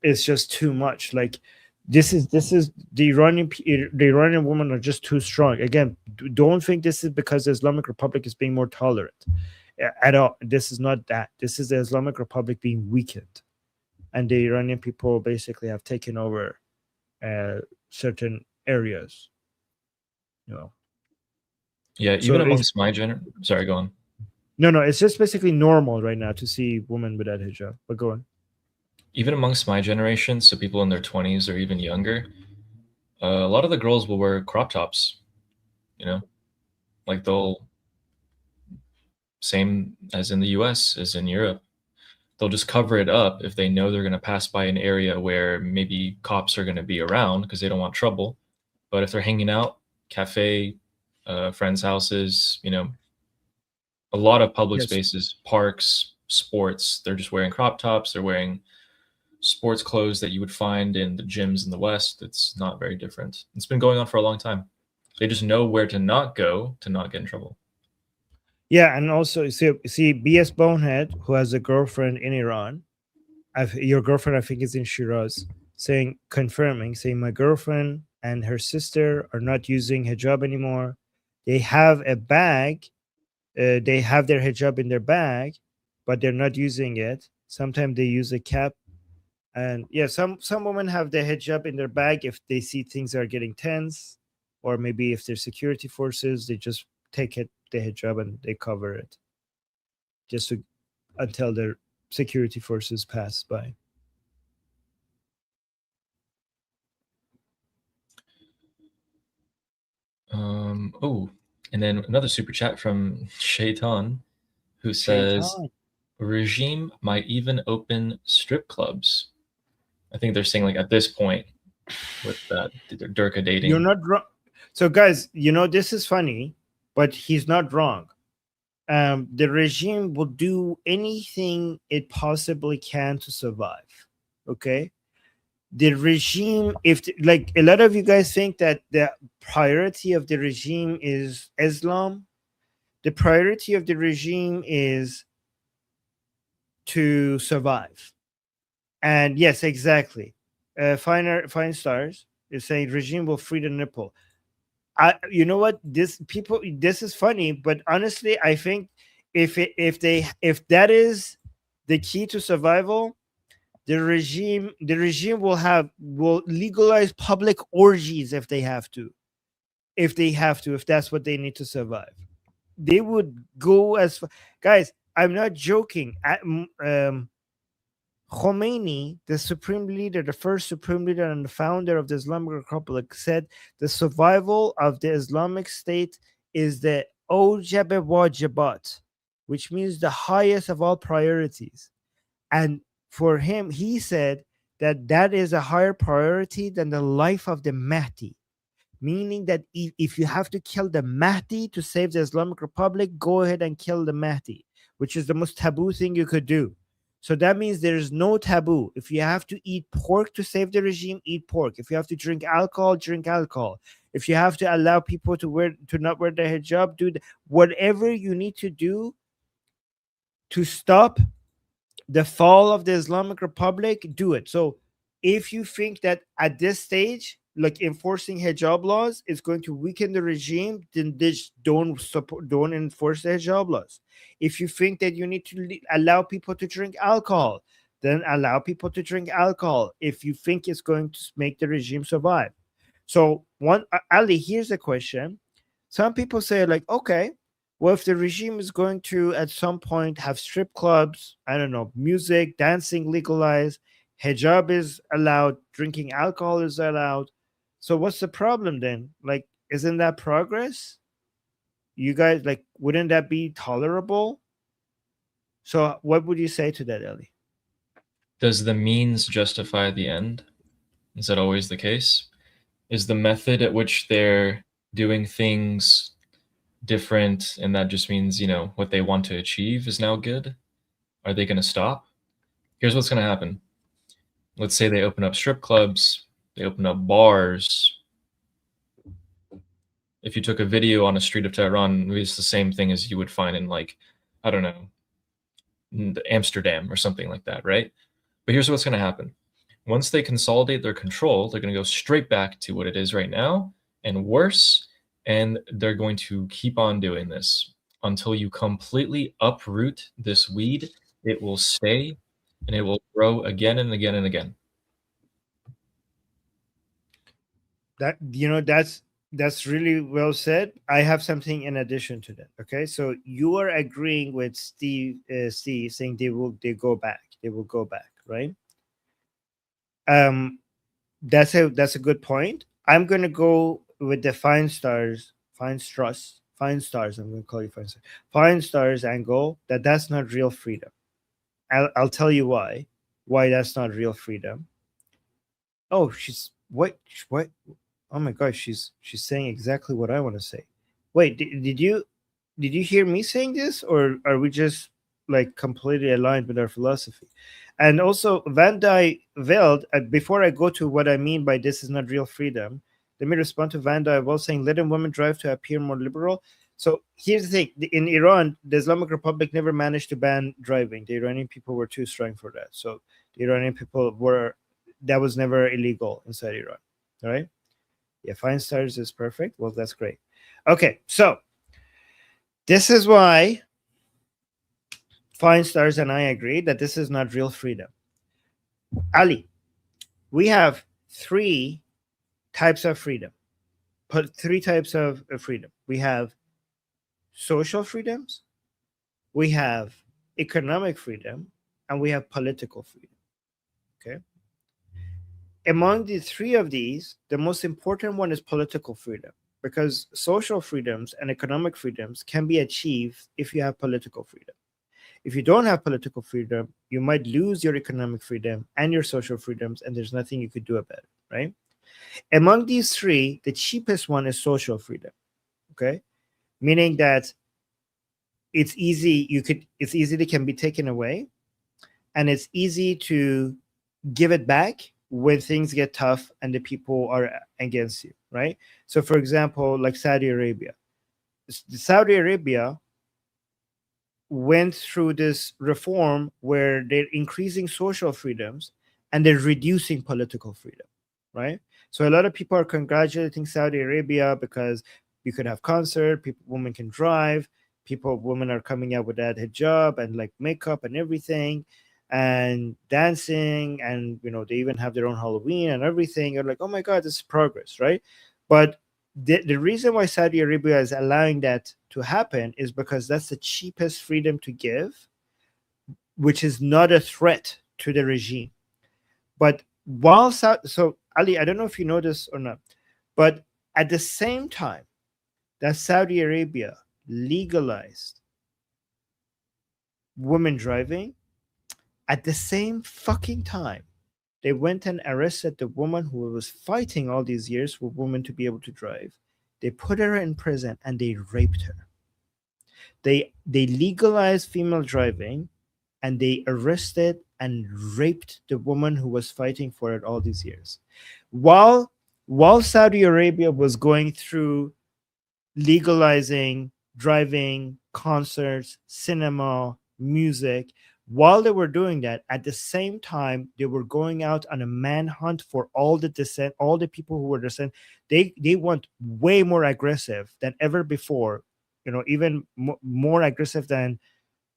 it's just too much. Like this is the Iranian women are just too strong. Again, don't think this is because the Islamic Republic is being more tolerant. at all. This is not that. This is the Islamic Republic being weakened, and the Iranian people basically have taken over certain areas. Yeah, even amongst my generation. Sorry, go on. No, it's just basically normal right now to see women without hijab. But go on. Even amongst my generation, so people in their 20s or even younger, a lot of the girls will wear crop tops. Like same as in the US as in Europe. They'll just cover it up if they know they're going to pass by an area where maybe cops are going to be around because they don't want trouble. But if they're hanging out, cafe, friends' houses, a lot of public spaces, parks, sports, they're just wearing crop tops. They're wearing sports clothes that you would find in the gyms in the West. It's not very different. It's been going on for a long time. They just know where to not go to not get in trouble. Yeah, and also you see BS Bonehead, who has a girlfriend in Iran. Your girlfriend, I think, is in Shiraz, confirming, my girlfriend and her sister are not using hijab anymore. They have a bag. They have their hijab in their bag, but they're not using it. Sometimes they use a cap. And yeah, some women have their hijab in their bag if they see things are getting tense, or maybe if they're security forces, they just take the hijab and they cover it just until their security forces pass by. Oh, and then another super chat from Shaitan, who says, regime might even open strip clubs. I think they're saying like at this point with that Durka dating. You're not wrong. So guys, this is funny, but he's not wrong. The regime will do anything it possibly can to survive. Okay. The regime, like a lot of you guys think that the priority of the regime is Islam, the priority of the regime is to survive. And yes, exactly. Fine Stars is saying regime will free the nipple. You know what? This is funny, but honestly, I think if that is the key to survival, the regime will legalize public orgies if that's what they need to survive. They would go as far. Guys, I'm not joking. Khomeini, the supreme leader, the first supreme leader and the founder of the Islamic Republic, said the survival of the Islamic State is the awjab wajibat, which means the highest of all priorities. And for him, he said that is a higher priority than the life of the Mahdi, meaning that if you have to kill the Mahdi to save the Islamic Republic, go ahead and kill the Mahdi, which is the most taboo thing you could do. So that means there's no taboo. If you have to eat pork to save the regime, eat pork. If you have to drink alcohol, drink alcohol. If you have to allow people to not wear the hijab, do whatever you need to do to stop the fall of the Islamic Republic, do it. So if you think that at this stage, like enforcing hijab laws is going to weaken the regime, then just don't enforce the hijab laws. If you think that you need to allow people to drink alcohol, then allow people to drink alcohol if you think it's going to make the regime survive. So Ali, here's a question. Some people say like, okay, well, if the regime is going to at some point have strip clubs, I don't know, music, dancing legalized, hijab is allowed, drinking alcohol is allowed. So what's the problem then? Like, isn't that progress? You guys, like, wouldn't that be tolerable? So what would you say to that, Ellie? Does the means justify the end? Is that always the case? Is the method at which they're doing things different, and that just means, what they want to achieve is now good? Are they going to stop? Here's what's going to happen. Let's say they open up strip clubs, they open up bars. If you took a video on a street of Tehran, it's the same thing as you would find in, like, I don't know, Amsterdam or something like that, right? But here's what's going to happen. Once they consolidate their control, they're going to go straight back to what it is right now and worse, and they're going to keep on doing this until you completely uproot this weed. It will stay and it will grow again and again and again. That, you know, that's really well said. I have something in addition to that. Okay, so you are agreeing with Steve saying they will go back, right? That's a good point. I'm gonna go with the Fine Stars I'm gonna call you Fine Stars angle. That's not real freedom. I'll tell you why that's not real freedom. Oh, she's what? Oh my gosh, she's saying exactly what I want to say. Wait, did you hear me saying this, or are we just like completely aligned with our philosophy? And also, Van Dyke Veld, before I go to what I mean by this is not real freedom, let me respond to Van Dyke Veld saying letting women drive to appear more liberal. So here's the thing: in Iran, the Islamic Republic never managed to ban driving. The Iranian people were too strong for that. So the Iranian people that was never illegal inside Iran. All right. Yeah, Fine Stars is perfect. Well, that's great. Okay, so this is why Fine Stars and I agree that this is not real freedom. Ali, we have three types of freedom. Three types of freedom. We have social freedoms, we have economic freedom, and we have political freedom. Okay. Among the three of these, the most important one is political freedom, because social freedoms and economic freedoms can be achieved if you have political freedom. If you don't have political freedom, you might lose your economic freedom and your social freedoms, and there's nothing you could do about it, right? Among these three, the cheapest one is social freedom, okay? Meaning that it's easily can be taken away, and it's easy to give it back when things get tough and the people are against you, right? So, for example, like Saudi Arabia. Saudi Arabia went through this reform where they're increasing social freedoms and they're reducing political freedom, right? So a lot of people are congratulating Saudi Arabia because you could have concert, women can drive, women are coming out with that hijab and like makeup and everything, and dancing, and they even have their own Halloween and everything. You're like, oh my God, this is progress, right? But the reason why Saudi Arabia is allowing that to happen is because that's the cheapest freedom to give, which is not a threat to the regime. But so Ali, I don't know if you know this or not, but at the same time that Saudi Arabia legalized women driving, at the same fucking time, they went and arrested the woman who was fighting all these years for women to be able to drive. They put her in prison and they raped her. They legalized female driving and they arrested and raped the woman who was fighting for it all these years. While Saudi Arabia was going through legalizing driving, concerts, cinema, music, while they were doing that, at the same time, they were going out on a manhunt for all the people who were dissent. They went way more aggressive than ever before, even more aggressive than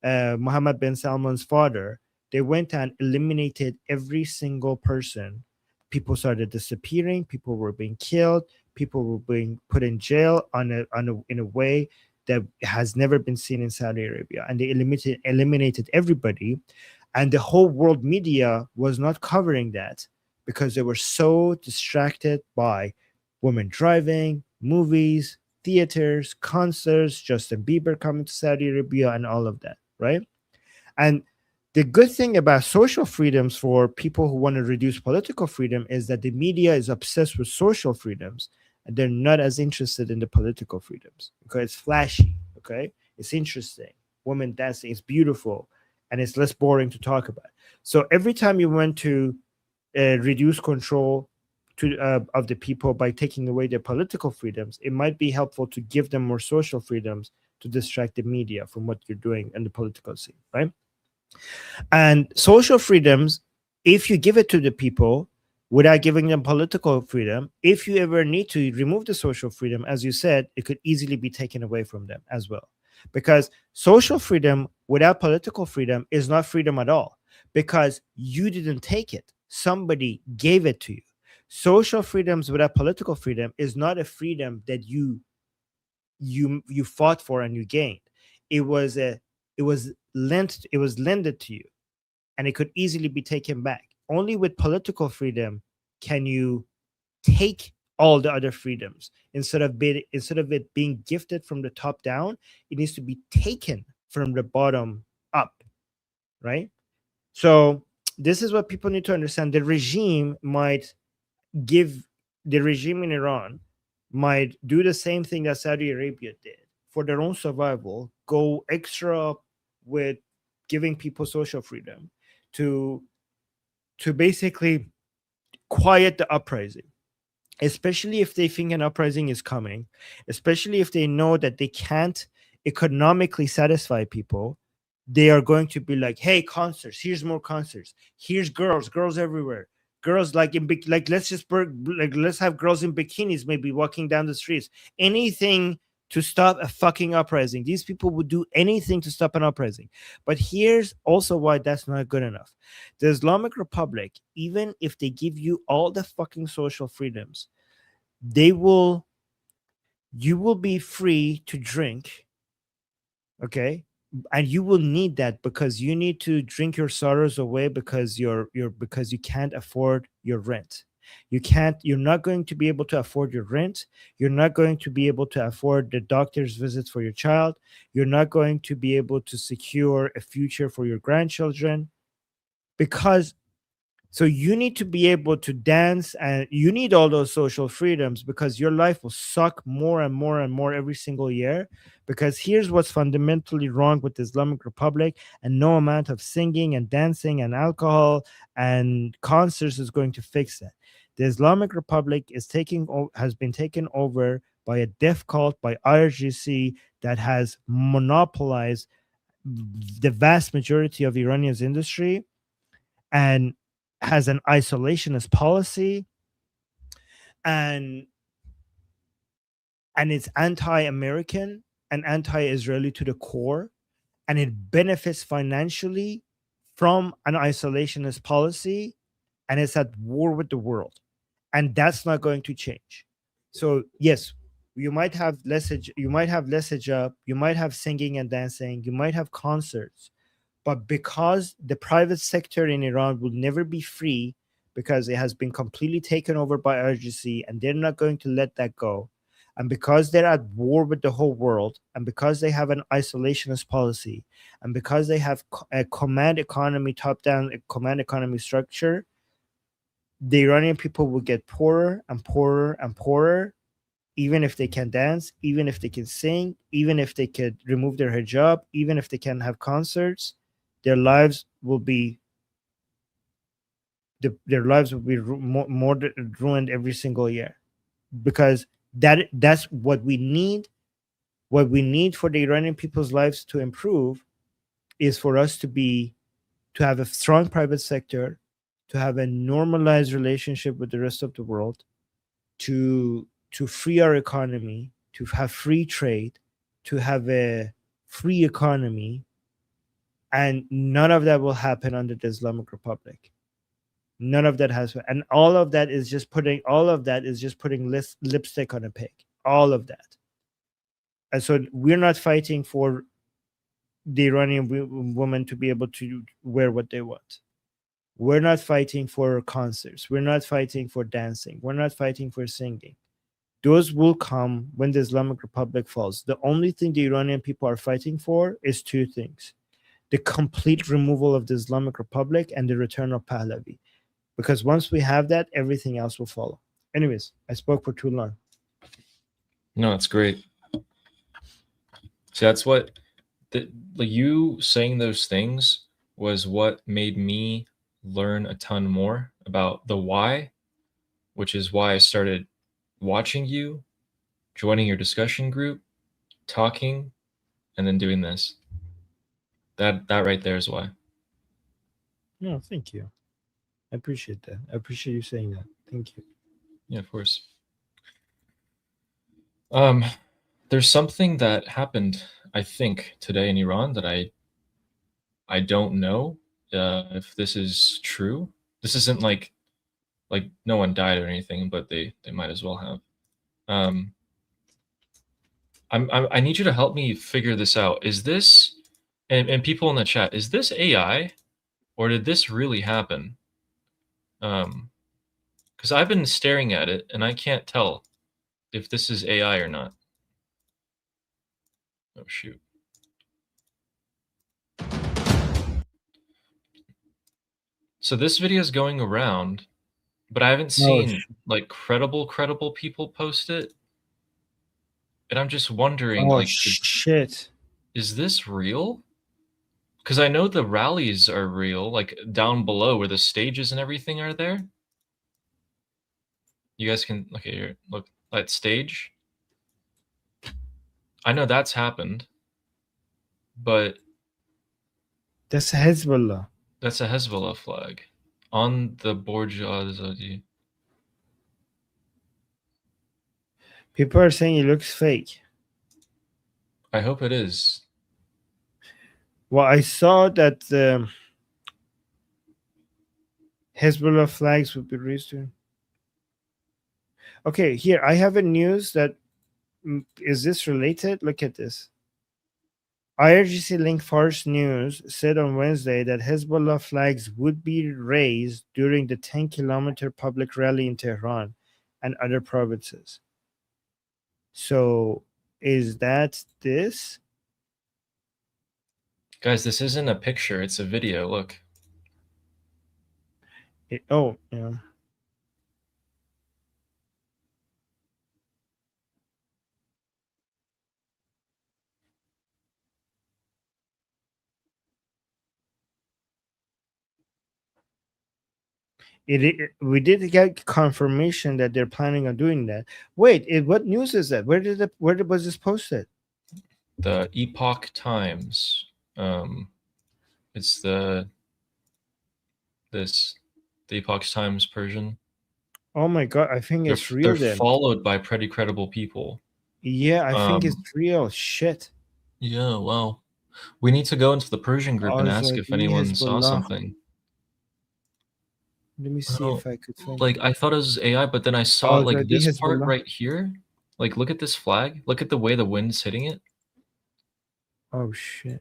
Mohammed bin Salman's father. They went and eliminated every single person. People started disappearing. People were being killed. People were being put in jail in a way that has never been seen in Saudi Arabia, and they eliminated everybody, and the whole world media was not covering that because they were so distracted by women driving, movies, theaters, concerts, Justin Bieber coming to Saudi Arabia, and all of that, right? And the good thing about social freedoms for people who want to reduce political freedom is that the media is obsessed with social freedoms, and they're not as interested in the political freedoms because it's flashy, okay? It's interesting. Women dancing, it's beautiful, and it's less boring to talk about. So every time you want to reduce control of the people by taking away their political freedoms, it might be helpful to give them more social freedoms to distract the media from what you're doing in the political scene, right? And social freedoms, if you give it to the people without giving them political freedom, if you ever need to remove the social freedom, as you said, it could easily be taken away from them as well. because social freedom without political freedom is not freedom at all, because you didn't take it. Somebody gave it to you. Social freedoms without political freedom is not a freedom that you fought for and you gained. It was lended to you, and it could easily be taken back. Only with political freedom can you take all the other freedoms. Instead of it being gifted from the top down, it needs to be taken from the bottom up, right? So this is what people need to understand. The regime in Iran might do the same thing that Saudi Arabia did for their own survival, go extra with giving people social freedom to basically quiet the uprising, especially if they think an uprising is coming, especially if they know that they can't economically satisfy people. They are going to be like, hey, concerts, here's more concerts, here's girls everywhere, girls like let's have girls in bikinis maybe walking down the streets, anything to stop a fucking uprising. These people would do anything to stop an uprising. But here's also why that's not good enough. The Islamic Republic, even if they give you all the fucking social freedoms, you will be free to drink, okay? And you will need that, because you need to drink your sorrows away, because you can't afford your rent. You're not going to be able to afford your rent. You're not going to be able to afford the doctor's visits for your child. You're not going to be able to secure a future for your grandchildren, so you need to be able to dance, and you need all those social freedoms, because your life will suck more and more and more every single year. Because here's what's fundamentally wrong with the Islamic Republic, and no amount of singing and dancing and alcohol and concerts is going to fix that. The Islamic Republic has been taken over by a death cult, by IRGC, that has monopolized the vast majority of Iranian's industry, and has an isolationist policy, and it's anti-American and anti-Israeli to the core, and it benefits financially from an isolationist policy, and it's at war with the world, and that's not going to change. So yes, you might have less hijab, you might have singing and dancing, you might have concerts, but because the private sector in Iran will never be free, because it has been completely taken over by IRGC, and they're not going to let that go, and because they're at war with the whole world, and because they have an isolationist policy, and because they have a command economy, top-down command economy structure, the Iranian people will get poorer and poorer and poorer, even if they can dance, even if they can sing, even if they could remove their hijab, even if they can have concerts. Their lives will be more ruined every single year, because that's what we need. What we need for the Iranian people's lives to improve is for us to have a strong private sector, to have a normalized relationship with the rest of the world, to free our economy, to have free trade, to have a free economy. And none of that will happen under the Islamic Republic. None of that has, and all of that is just putting lipstick on a pig. All of that. And so we're not fighting for the Iranian woman to be able to wear what they want. We're not fighting for concerts. We're not fighting for dancing. We're not fighting for singing. Those will come when the Islamic Republic falls. The only thing the Iranian people are fighting for is two things: the complete removal of the Islamic Republic and the return of Pahlavi. Because once we have that, everything else will follow. Anyways, I spoke for too long. No, it's great. So that's what you saying those things was what made me learn a ton more about the why, which is why I started watching you, joining your discussion group, talking, and then doing this. That right there is why. No, thank you. I appreciate that. I appreciate you saying that. Thank you. Yeah, of course. There's something that happened I think, today in Iran that I don't know if this is true. This isn't like no one died or anything, but they might as well have. I need you to help me figure this out. Is this, and people in the chat, is this AI or did this really happen? Because I've been staring at it and I can't tell if this is AI or not. Oh shoot. So this video is going around, but I haven't seen like credible people post it. And I'm just wondering, like, shit. Is this real? Because I know the rallies are real, like down below where the stages and everything are there. You guys can look at here. Look at stage. I know that's happened, but that's Hezbollah. That's a Hezbollah flag on the Borj Azadi. People are saying it looks fake. I hope it is. Well, I saw that the Hezbollah flags would be raised. Okay, here I have a news that is this related? Look at this. IRGC link Fars News said on Wednesday that Hezbollah flags would be raised during the 10-kilometer public rally in Tehran and other provinces. So is that this? Guys, this isn't a picture, it's a video. Look. Oh, yeah. We did get confirmation that they're planning on doing that. Wait, what news is that? Where was this posted? The Epoch Times. It's the Epoch Times Persian. Oh my god, I think it's real. They're followed by pretty credible people. Yeah, I think it's real. Shit. Yeah, wow. We need to go into the Persian group and ask if anyone saw something. Let me see if I could find like I thought it was AI, but then I saw like this part right here. Like look at this flag. Look at the way the wind's hitting it. Oh shit.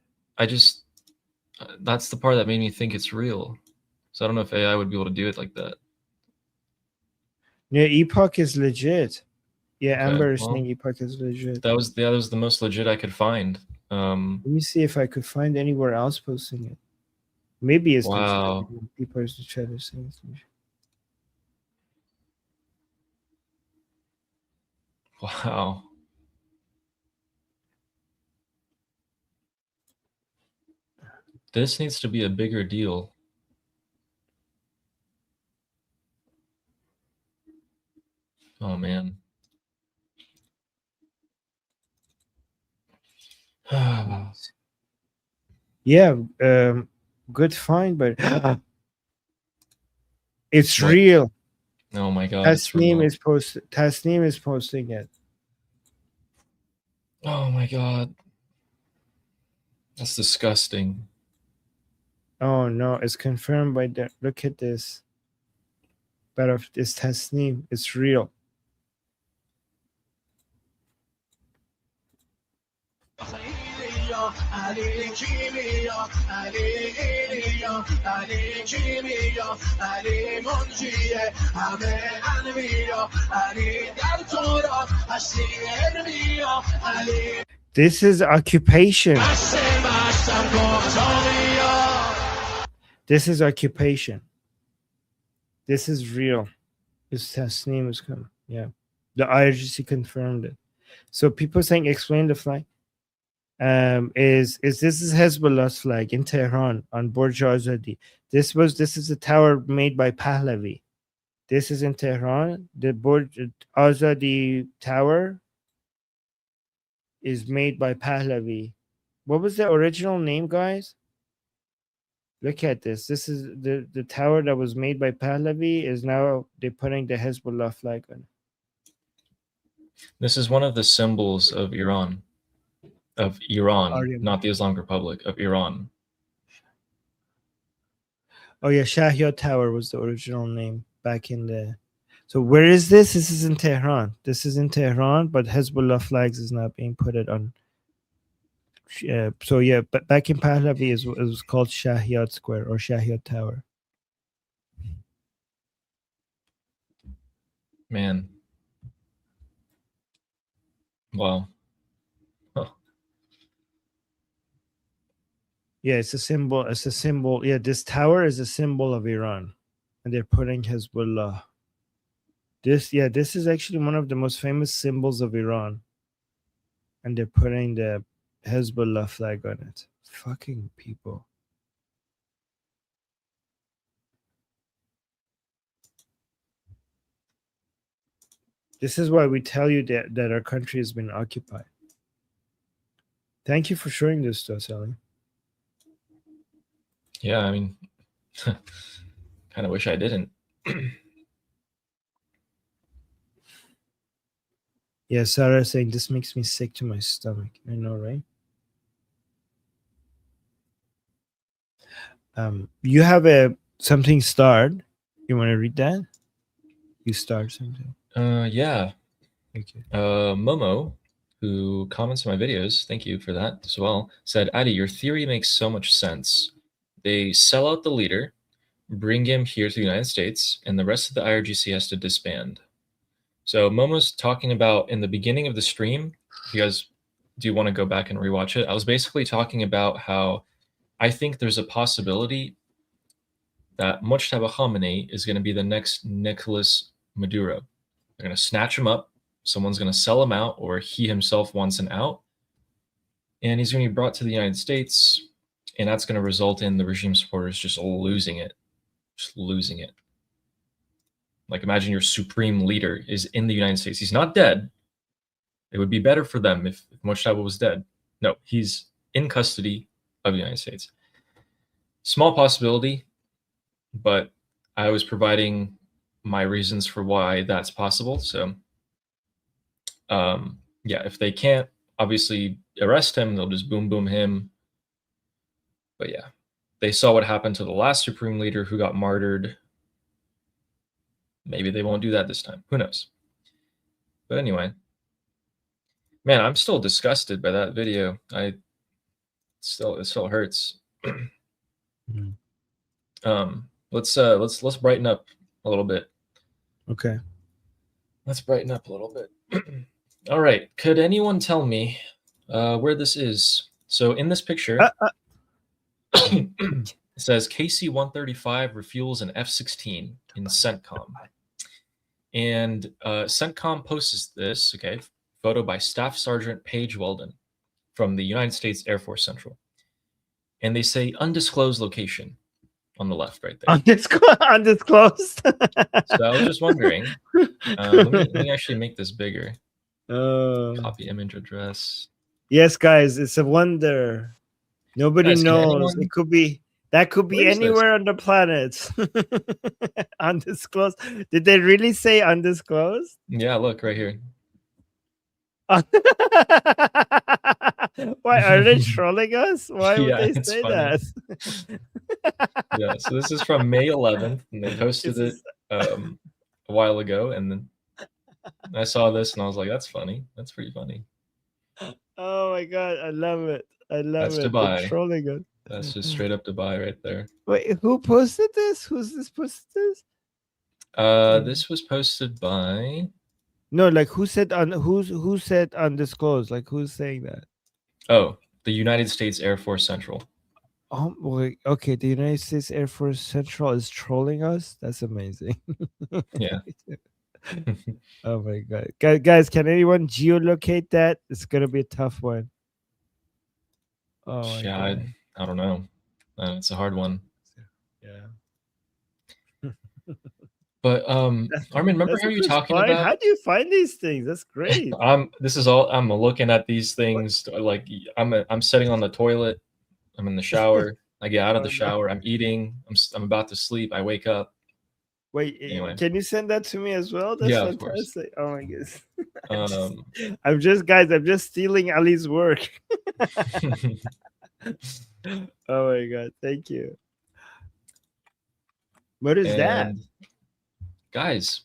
That's the part that made me think it's real. So I don't know if AI would be able to do it like that. Yeah, Epoch is legit. Yeah, okay, Amber is saying Epoch is legit. That was the most legit I could find. Let me see if I could find anywhere else posting it. Maybe it's wow. People are trying to say wow. This needs to be a bigger deal. Oh man. Yeah, good find, but it's what? Real. Oh my god. Tasneem is posting it. Oh my god. That's disgusting. Oh no, it's confirmed by the look at this. But if it's Tasneem, it's real. This is occupation. This is occupation. This is real. It's Tasneem is coming. Yeah. The IRGC confirmed it. So people saying explain the flag. This is Hezbollah's flag in Tehran on Borj Azadi. This is a tower made by Pahlavi. This is in Tehran. The Borj Azadi tower is made by Pahlavi. What was the original name, guys? Look at this. This is the tower that was made by Pahlavi is now they're putting the Hezbollah flag on it. This is one of the symbols of Iran. of Iran, Aryan. not the Islamic Republic, of Iran. Oh yeah, Shahyad Tower was the original name back in the. So where is this? This is in Tehran. This is in Tehran, but Hezbollah flags is not being put it on. So yeah, but back in Pahlavi it was called Shahyad Square or Shahyad Tower. Man. Wow. Huh. Yeah, it's a symbol. It's a symbol. Yeah, this tower is a symbol of Iran, and they're putting Hezbollah. This is actually one of the most famous symbols of Iran, and they're putting the Hezbollah flag on it. Fucking people. This is why we tell you that our country has been occupied. Thank you for showing this to us, Ali. Yeah, I mean, kind of wish I didn't. Yeah, Sarah saying this makes me sick to my stomach. I know, right? You have something starred. You want to read that? You start something. Yeah. Okay. Momo, who comments on my videos, thank you for that as well, said, Adi, your theory makes so much sense. They sell out the leader, bring him here to the United States, and the rest of the IRGC has to disband. So Momo's talking about in the beginning of the stream, if you guys do want to go back and rewatch it, I was basically talking about how I think there's a possibility that Mojtaba Khamenei is going to be the next Nicolas Maduro. They're going to snatch him up. Someone's going to sell him out, or he himself wants an out. And he's going to be brought to the United States, and that's going to result in the regime supporters just losing it. Just losing it. Like, imagine your supreme leader is in the United States. He's not dead. It would be better for them if Mojtaba was dead. No, he's in custody of the United States. Small possibility, but I was providing my reasons for why that's possible. So, yeah, if they can't obviously arrest him, they'll just boom him. But yeah, they saw what happened to the last supreme leader who got martyred. Maybe they won't do that this time. Who knows? But anyway, man, I'm still disgusted by that video. It still hurts. Let's brighten up a little bit. Okay. Let's brighten up a little bit. All right. Could anyone tell me where this is? So in this picture, it says KC-135 refuels an F-16 in CENTCOM. And CENTCOM posts this, okay, photo by Staff Sergeant Paige Weldon from the United States Air Force Central. And they say undisclosed location on the left right there. Undisclosed. So I was just wondering, let me actually make this bigger. Copy image address. Yes, guys, it's a wonder. Nobody knows. It could be anywhere on the planet. Undisclosed. Did they really say undisclosed? Yeah, look right here. Why are they trolling us? Why would they say funny. that? Yeah, so this is from May 11th, and they posted it a while ago, and then I saw this and I was like, that's funny. That's pretty funny. Oh my god, I love it. I love That's it. Dubai. They're trolling us. That's just straight up Dubai right there. Wait, who posted this? Who's this posted this? This was posted by No, like who said who said undisclosed? Like who's saying that? the United States Air Force Central. Oh, wait, okay. The United States Air Force Central is trolling us. That's amazing. Yeah. Oh my god, guys! Can anyone geolocate that? It's gonna be a tough one. Oh my yeah, god. I don't know. It's a hard one. Yeah. But Armin, remember how you were talking about? How do you find these things? That's great. I'm looking at these things like I'm sitting on the toilet. I'm in the shower. I get out of the shower. I'm eating. I'm about to sleep. I wake up. Wait, Anyway. can you send that to me as well? That's Yeah, of course. fantastic. Oh my goodness. Um, I'm just stealing Ali's work. Oh my god, thank you. What is that? and guys,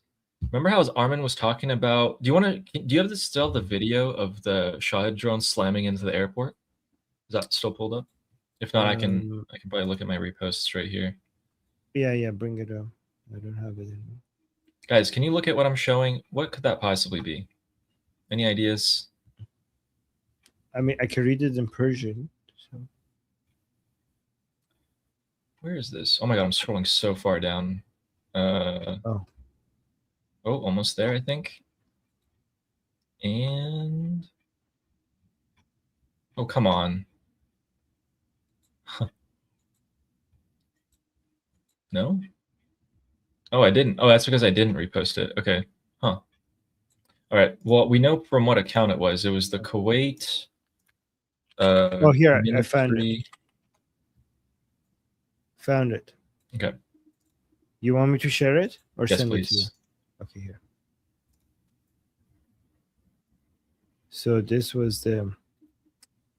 remember how Armin was talking about? Do you have still the video of the Shahed drone slamming into the airport? Is that still pulled up? If not, I can probably look at my reposts right here. Yeah, bring it up. I don't have it anymore. Guys, can you look at what I'm showing? What could that possibly be? Any ideas? I mean, I can read it in Persian. So. Where is this? Oh my god, I'm scrolling so far down. Oh, almost there, I think. And oh, come on. Huh. No? Oh, I didn't. Oh, that's because I didn't repost it. Okay. Huh. All right. Well, we know from what account it was. It was the Kuwait. Oh, here Ministry. I found it. Found it. Okay. You want me to share it or Yes, send please. it to you? Okay, here. So this was the.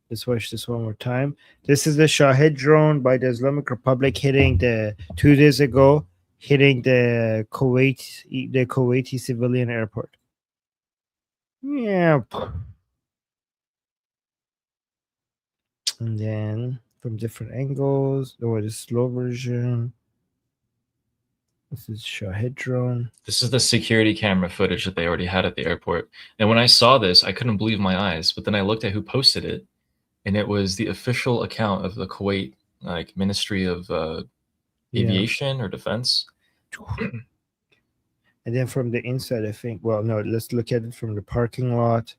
Let's watch this one more time. This is the Shahed drone by the Islamic Republic hitting 2 days ago, hitting the Kuwaiti civilian airport. Yeah. And then from different angles, the slow version. This is Shahed drone. This is the security camera footage that they already had at the airport. And when I saw this, I couldn't believe my eyes. But then I looked at who posted it, and it was the official account of the Kuwait Ministry of Aviation or Defense. And then from the inside, I think. Well, no, let's look at it from the parking lot.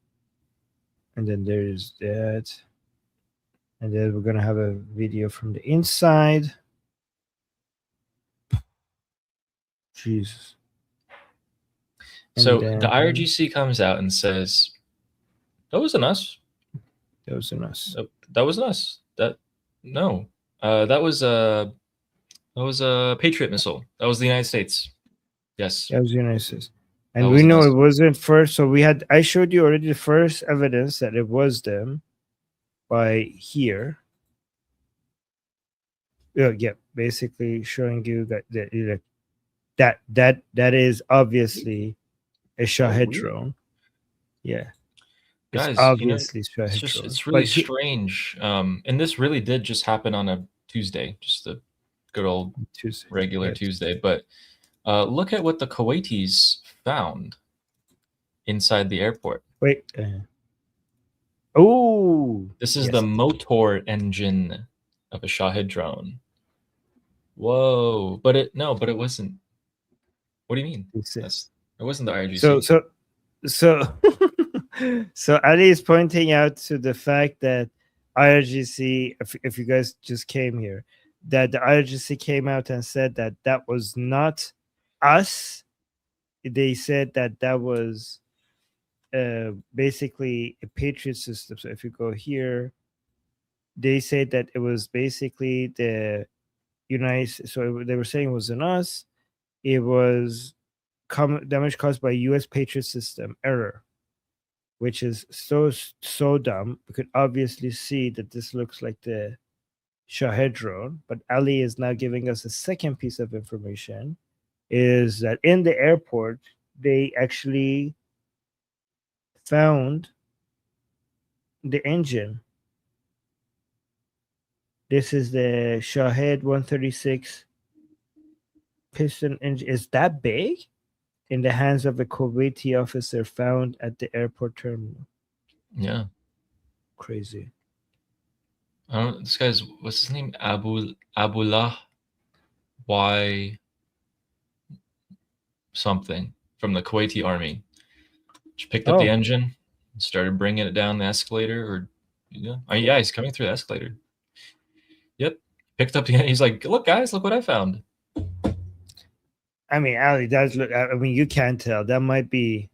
And then there's that. And then we're gonna have a video from the inside. Jesus. So the IRGC comes out and says, "That wasn't us. That wasn't us. That wasn't us. That was a Patriot missile. That was the United States. Yes, that was the United States." And we know it wasn't first. So I showed you already the first evidence that it was them by here. Yeah, basically showing you that is obviously a Shahed drone. Yeah. Guys, obviously it's really strange. And this really did just happen on a Tuesday, just a good old regular Tuesday. But look at what the Kuwaitis found inside the airport. Wait. Oh, this is the motor engine of a Shahed drone. Whoa! But it wasn't. What do you mean? It wasn't the IRGC. So Ali is pointing out to the fact that IRGC, if you guys just came here, that the IRGC came out and said that was not us. They said that was basically a Patriot system. So if you go here, they said that it was basically the United. So they were saying it wasn't us. It was damage caused by U.S. Patriot system error, which is so dumb. We could obviously see that this looks like the Shahed drone, but Ali is now giving us a second piece of information, is that in the airport, they actually found the engine. This is the Shahed 136 piston engine. Is that big? In the hands of a Kuwaiti officer found at the airport terminal. Yeah. Crazy. This guy's, what's his name? Abullah Y something from the Kuwaiti army. Just picked up the engine and started bringing it down the escalator, yeah, he's coming through the escalator. Yep. Picked up the engine. He's like, look, guys, look what I found. I mean, Ali does look. I mean, you can't tell. That might be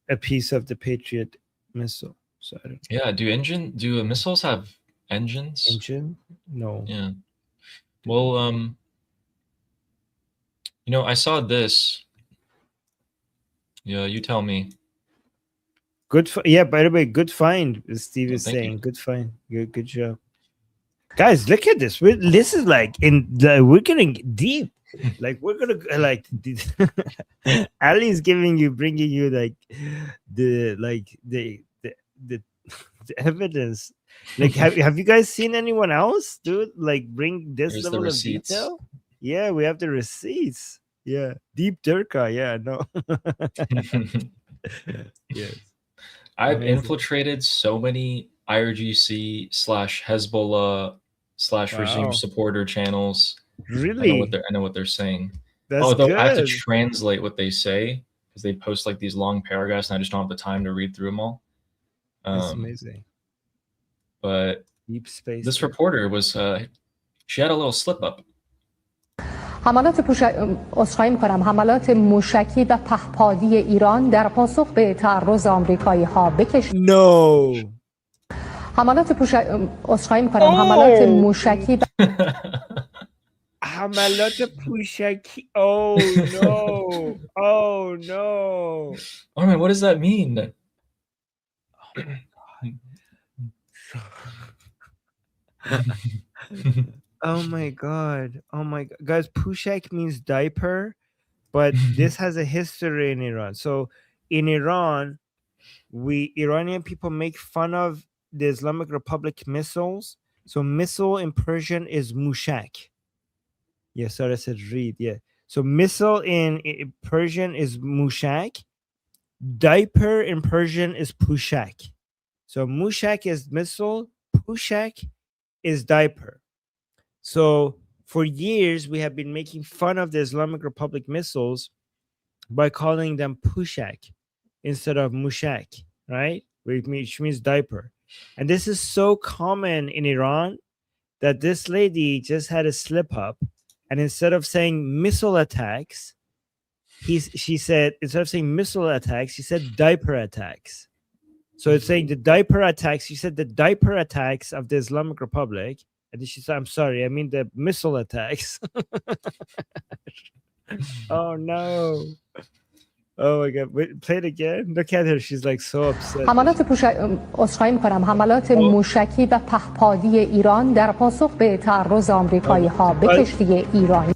a piece of the Patriot missile. So I don't know. Yeah. Do missiles have engines? Engine? No. Yeah. Well, You know, I saw this. Yeah, you tell me. Good. Yeah. By the way, good find. Steve is thank you. saying, good find. Good job, guys. Look at this. This is like we're getting deep. Like we're gonna like Ali's bringing you like the evidence. Like have you guys seen anyone else, dude? Like bring this Here's level the of receipts. detail? Yeah, we have the receipts. Yeah, deep Durka. Yeah, no. Yes. I've Amazing. infiltrated so many IRGC / Hezbollah / regime Wow. supporter channels. Really? I know what they're saying. That's Although good. I have to translate what they say because they post like these long paragraphs and I just don't have the time to read through them all. That's amazing. But Deep space. this reporter was she had a little slip up. حملات موشکی و پهپادی ایران در پاسخ به تعرض آمریکایی ها No. حملات حملات موشکی حملات پوشکی. Oh no. Oh no. Oh man, what does that mean? Oh my god. Guys, pushak means diaper, but this has a history in Iran. So in Iran, Iranian people make fun of the Islamic Republic missiles. So missile in Persian is mushak. Yeah, sorry, I said read. Yeah. So missile in Persian is mushak. Diaper in Persian is pushak. So mushak is missile, pushak is diaper. So for years, we have been making fun of the Islamic Republic missiles by calling them pushak instead of mushak, right? Which means diaper. And this is so common in Iran that this lady just had a slip up. And instead of saying missile attacks, she said, instead of saying missile attacks, she said diaper attacks. So it's saying the diaper attacks. She said the diaper attacks of the Islamic Republic. And then she said, I'm sorry, I mean the missile attacks. Oh no. Oh my god. Wait, play it again. Look at her. She's like so upset. حملات موشکی و پهپادی ایران در پاسخ به تعرض آمریکایی ها به کشتی ایرانی.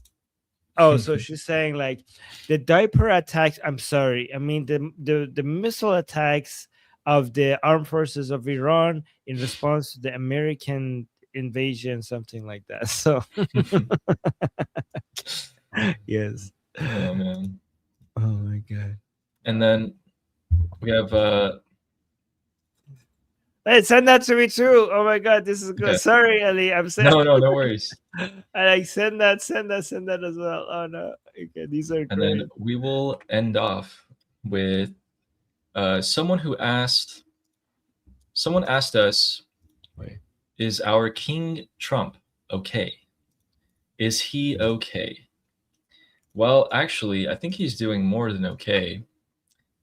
Oh, so she's saying like the diaper attacks. I'm sorry. I mean the missile attacks of the armed forces of Iran in response to the American invasion, something like that. So yes. Oh man. Oh my god. And then we have hey, send that to me too. Oh my god, this is good. Okay. Sorry, Ellie. I'm saying no worries. I like send that as well. Oh no. Okay, these are And great. then we will end off with someone asked us, is our King Trump okay? Is he okay? Well, actually, I think he's doing more than okay.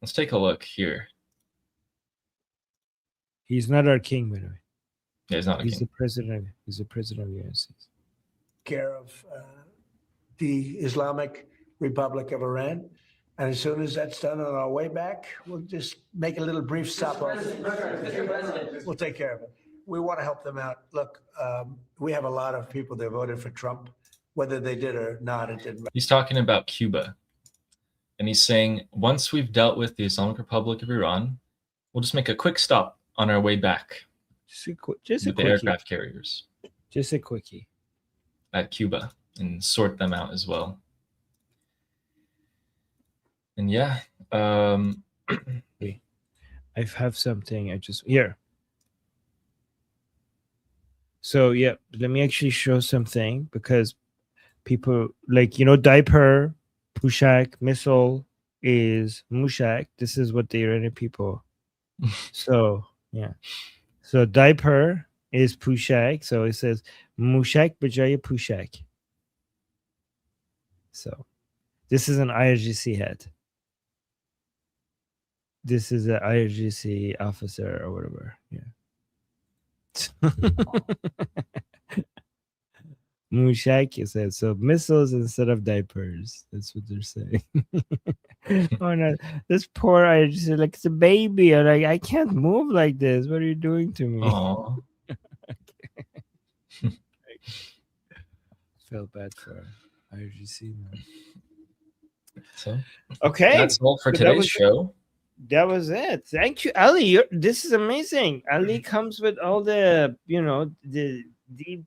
Let's take a look here. He's not our king, by the way. Yeah, he's not a He's king. the president. He's the president of the United States. Care of the Islamic Republic of Iran. And as soon as that's done on our way back, we'll just make a little brief stop. We'll take care of it. We want to help them out. Look, we have a lot of people that voted for Trump, whether they did or not, it didn't matter. He's talking about Cuba. And he's saying, once we've dealt with the Islamic Republic of Iran, we'll just make a quick stop on our way back Just a with the quickie. aircraft carriers Just a quickie. at Cuba and sort them out as well. And yeah, I have something. Here. So yeah, let me actually show something because people like diaper, pushak, missile is mushak. This is what the Iranian people. So yeah, so diaper is pushak. So it says mushak bajaya pushak. So this is an IRGC head. This is an IRGC officer or whatever. Yeah. Mushak said so. Missiles instead of diapers. That's what they're saying. Oh no, this poor Irish, like it's a baby. I'm like, I can't move like this. What are you doing to me? Aww. Felt bad for IRGC. So Okay, that's all for so today's show. That was it. Thank you, Ali. This is amazing. Ali comes with all the, the deep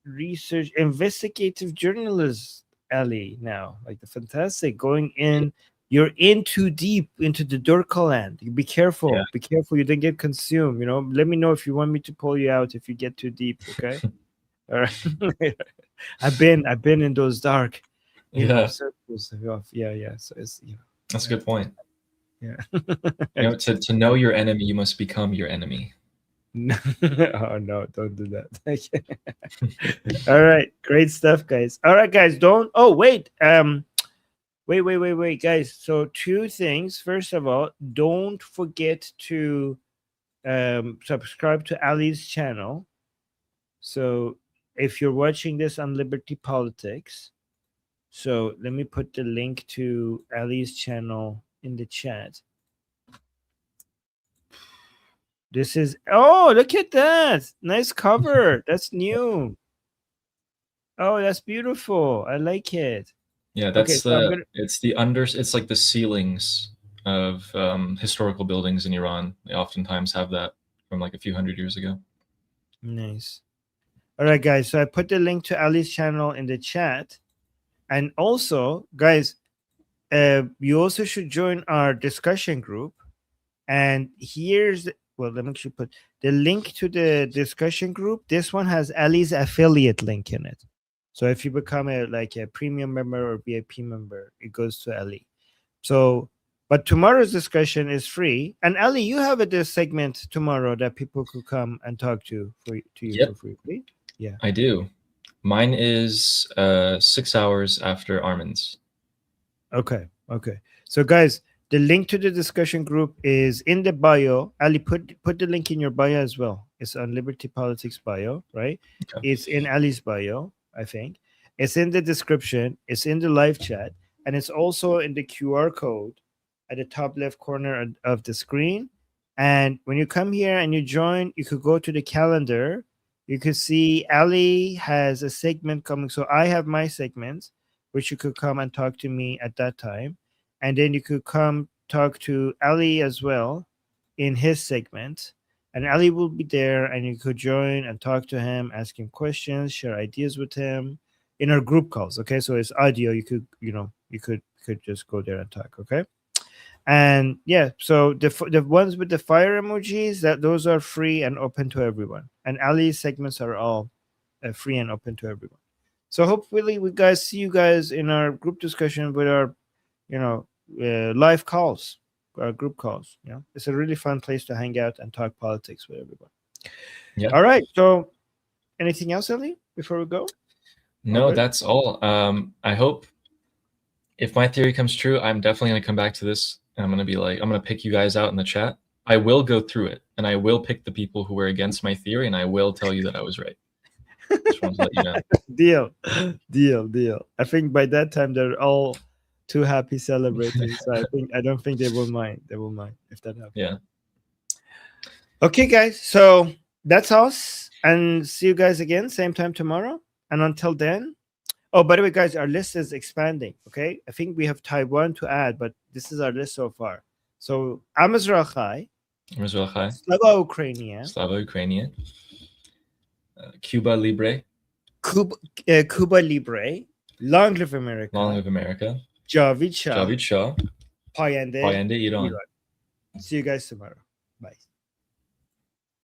research, investigative journalist. Ali now, like the fantastic going in. You're in too deep into the Durka land. Be careful. Yeah. Be careful. You don't get consumed. Let me know if you want me to pull you out if you get too deep. Okay. All right. I've been in those dark circles. Yeah. So it's that's a good point. Yeah. To know your enemy, you must become your enemy. Oh no, don't do that. All right, great stuff, guys. All right, guys, wait, guys. So 2 things. First of all, don't forget to subscribe to Ali's channel. So if you're watching this on Liberty Politics, so let me put the link to Ali's channel in the chat. This is, look at that. Nice cover. That's new. Oh, that's beautiful. I like it. Yeah, that's it's like the ceilings of historical buildings in Iran. They oftentimes have that from like a few hundred years ago. Nice. All right, guys. So I put the link to Ali's channel in the chat. And also, guys, you also should join our discussion group. And let me actually put the link to the discussion group. This one has Ali's affiliate link in it. So if you become a premium member or VIP member, it goes to Ali. So, but tomorrow's discussion is free. And Ali, you have this segment tomorrow that people could come and talk to you for free. Yeah, I do. Mine is 6 hours after Armin's. Okay. So, guys, the link to the discussion group is in the bio. Ali, put the link in your bio as well. It's on Liberty Politics bio, right? Okay. It's in Ali's bio, I think. It's in the description. It's in the live chat. And it's also in the QR code at the top left corner of the screen. And when you come here and you join, you could go to the calendar. You could see Ali has a segment coming. So I have my segments, which you could come and talk to me at that time. And then you could come talk to Ali as well in his segment. And Ali will be there and you could join and talk to him, ask him questions, share ideas with him in our group calls. Okay. So it's audio. You could, you could just go there and talk. Okay. And yeah, so the ones with the fire emojis, those are free and open to everyone. And Ali's segments are all free and open to everyone. So hopefully we see you guys in our group discussion with our, live calls, our group calls. It's a really fun place to hang out and talk politics with everyone. Yeah. All right. So anything else, Ali, before we go? No, that's all. I hope if my theory comes true, I'm definitely going to come back to this. And I'm going to pick you guys out in the chat. I will go through it and I will pick the people who were against my theory and I will tell you that I was right. Just wanted to let you know. Deal. I think by that time they're all too happy celebrating. So I don't think they will mind. They will mind if that happens. Yeah. Okay, guys. So that's us. And see you guys again, same time tomorrow. And until then. Oh, by the way, guys, our list is expanding. Okay. I think we have Taiwan to add, but this is our list so far. So Amazrachai. Slava Ukrainian. Cuba Libre. Cuba Libre. Long live America. Javid Shah. Payande Iran. See you guys tomorrow. Bye.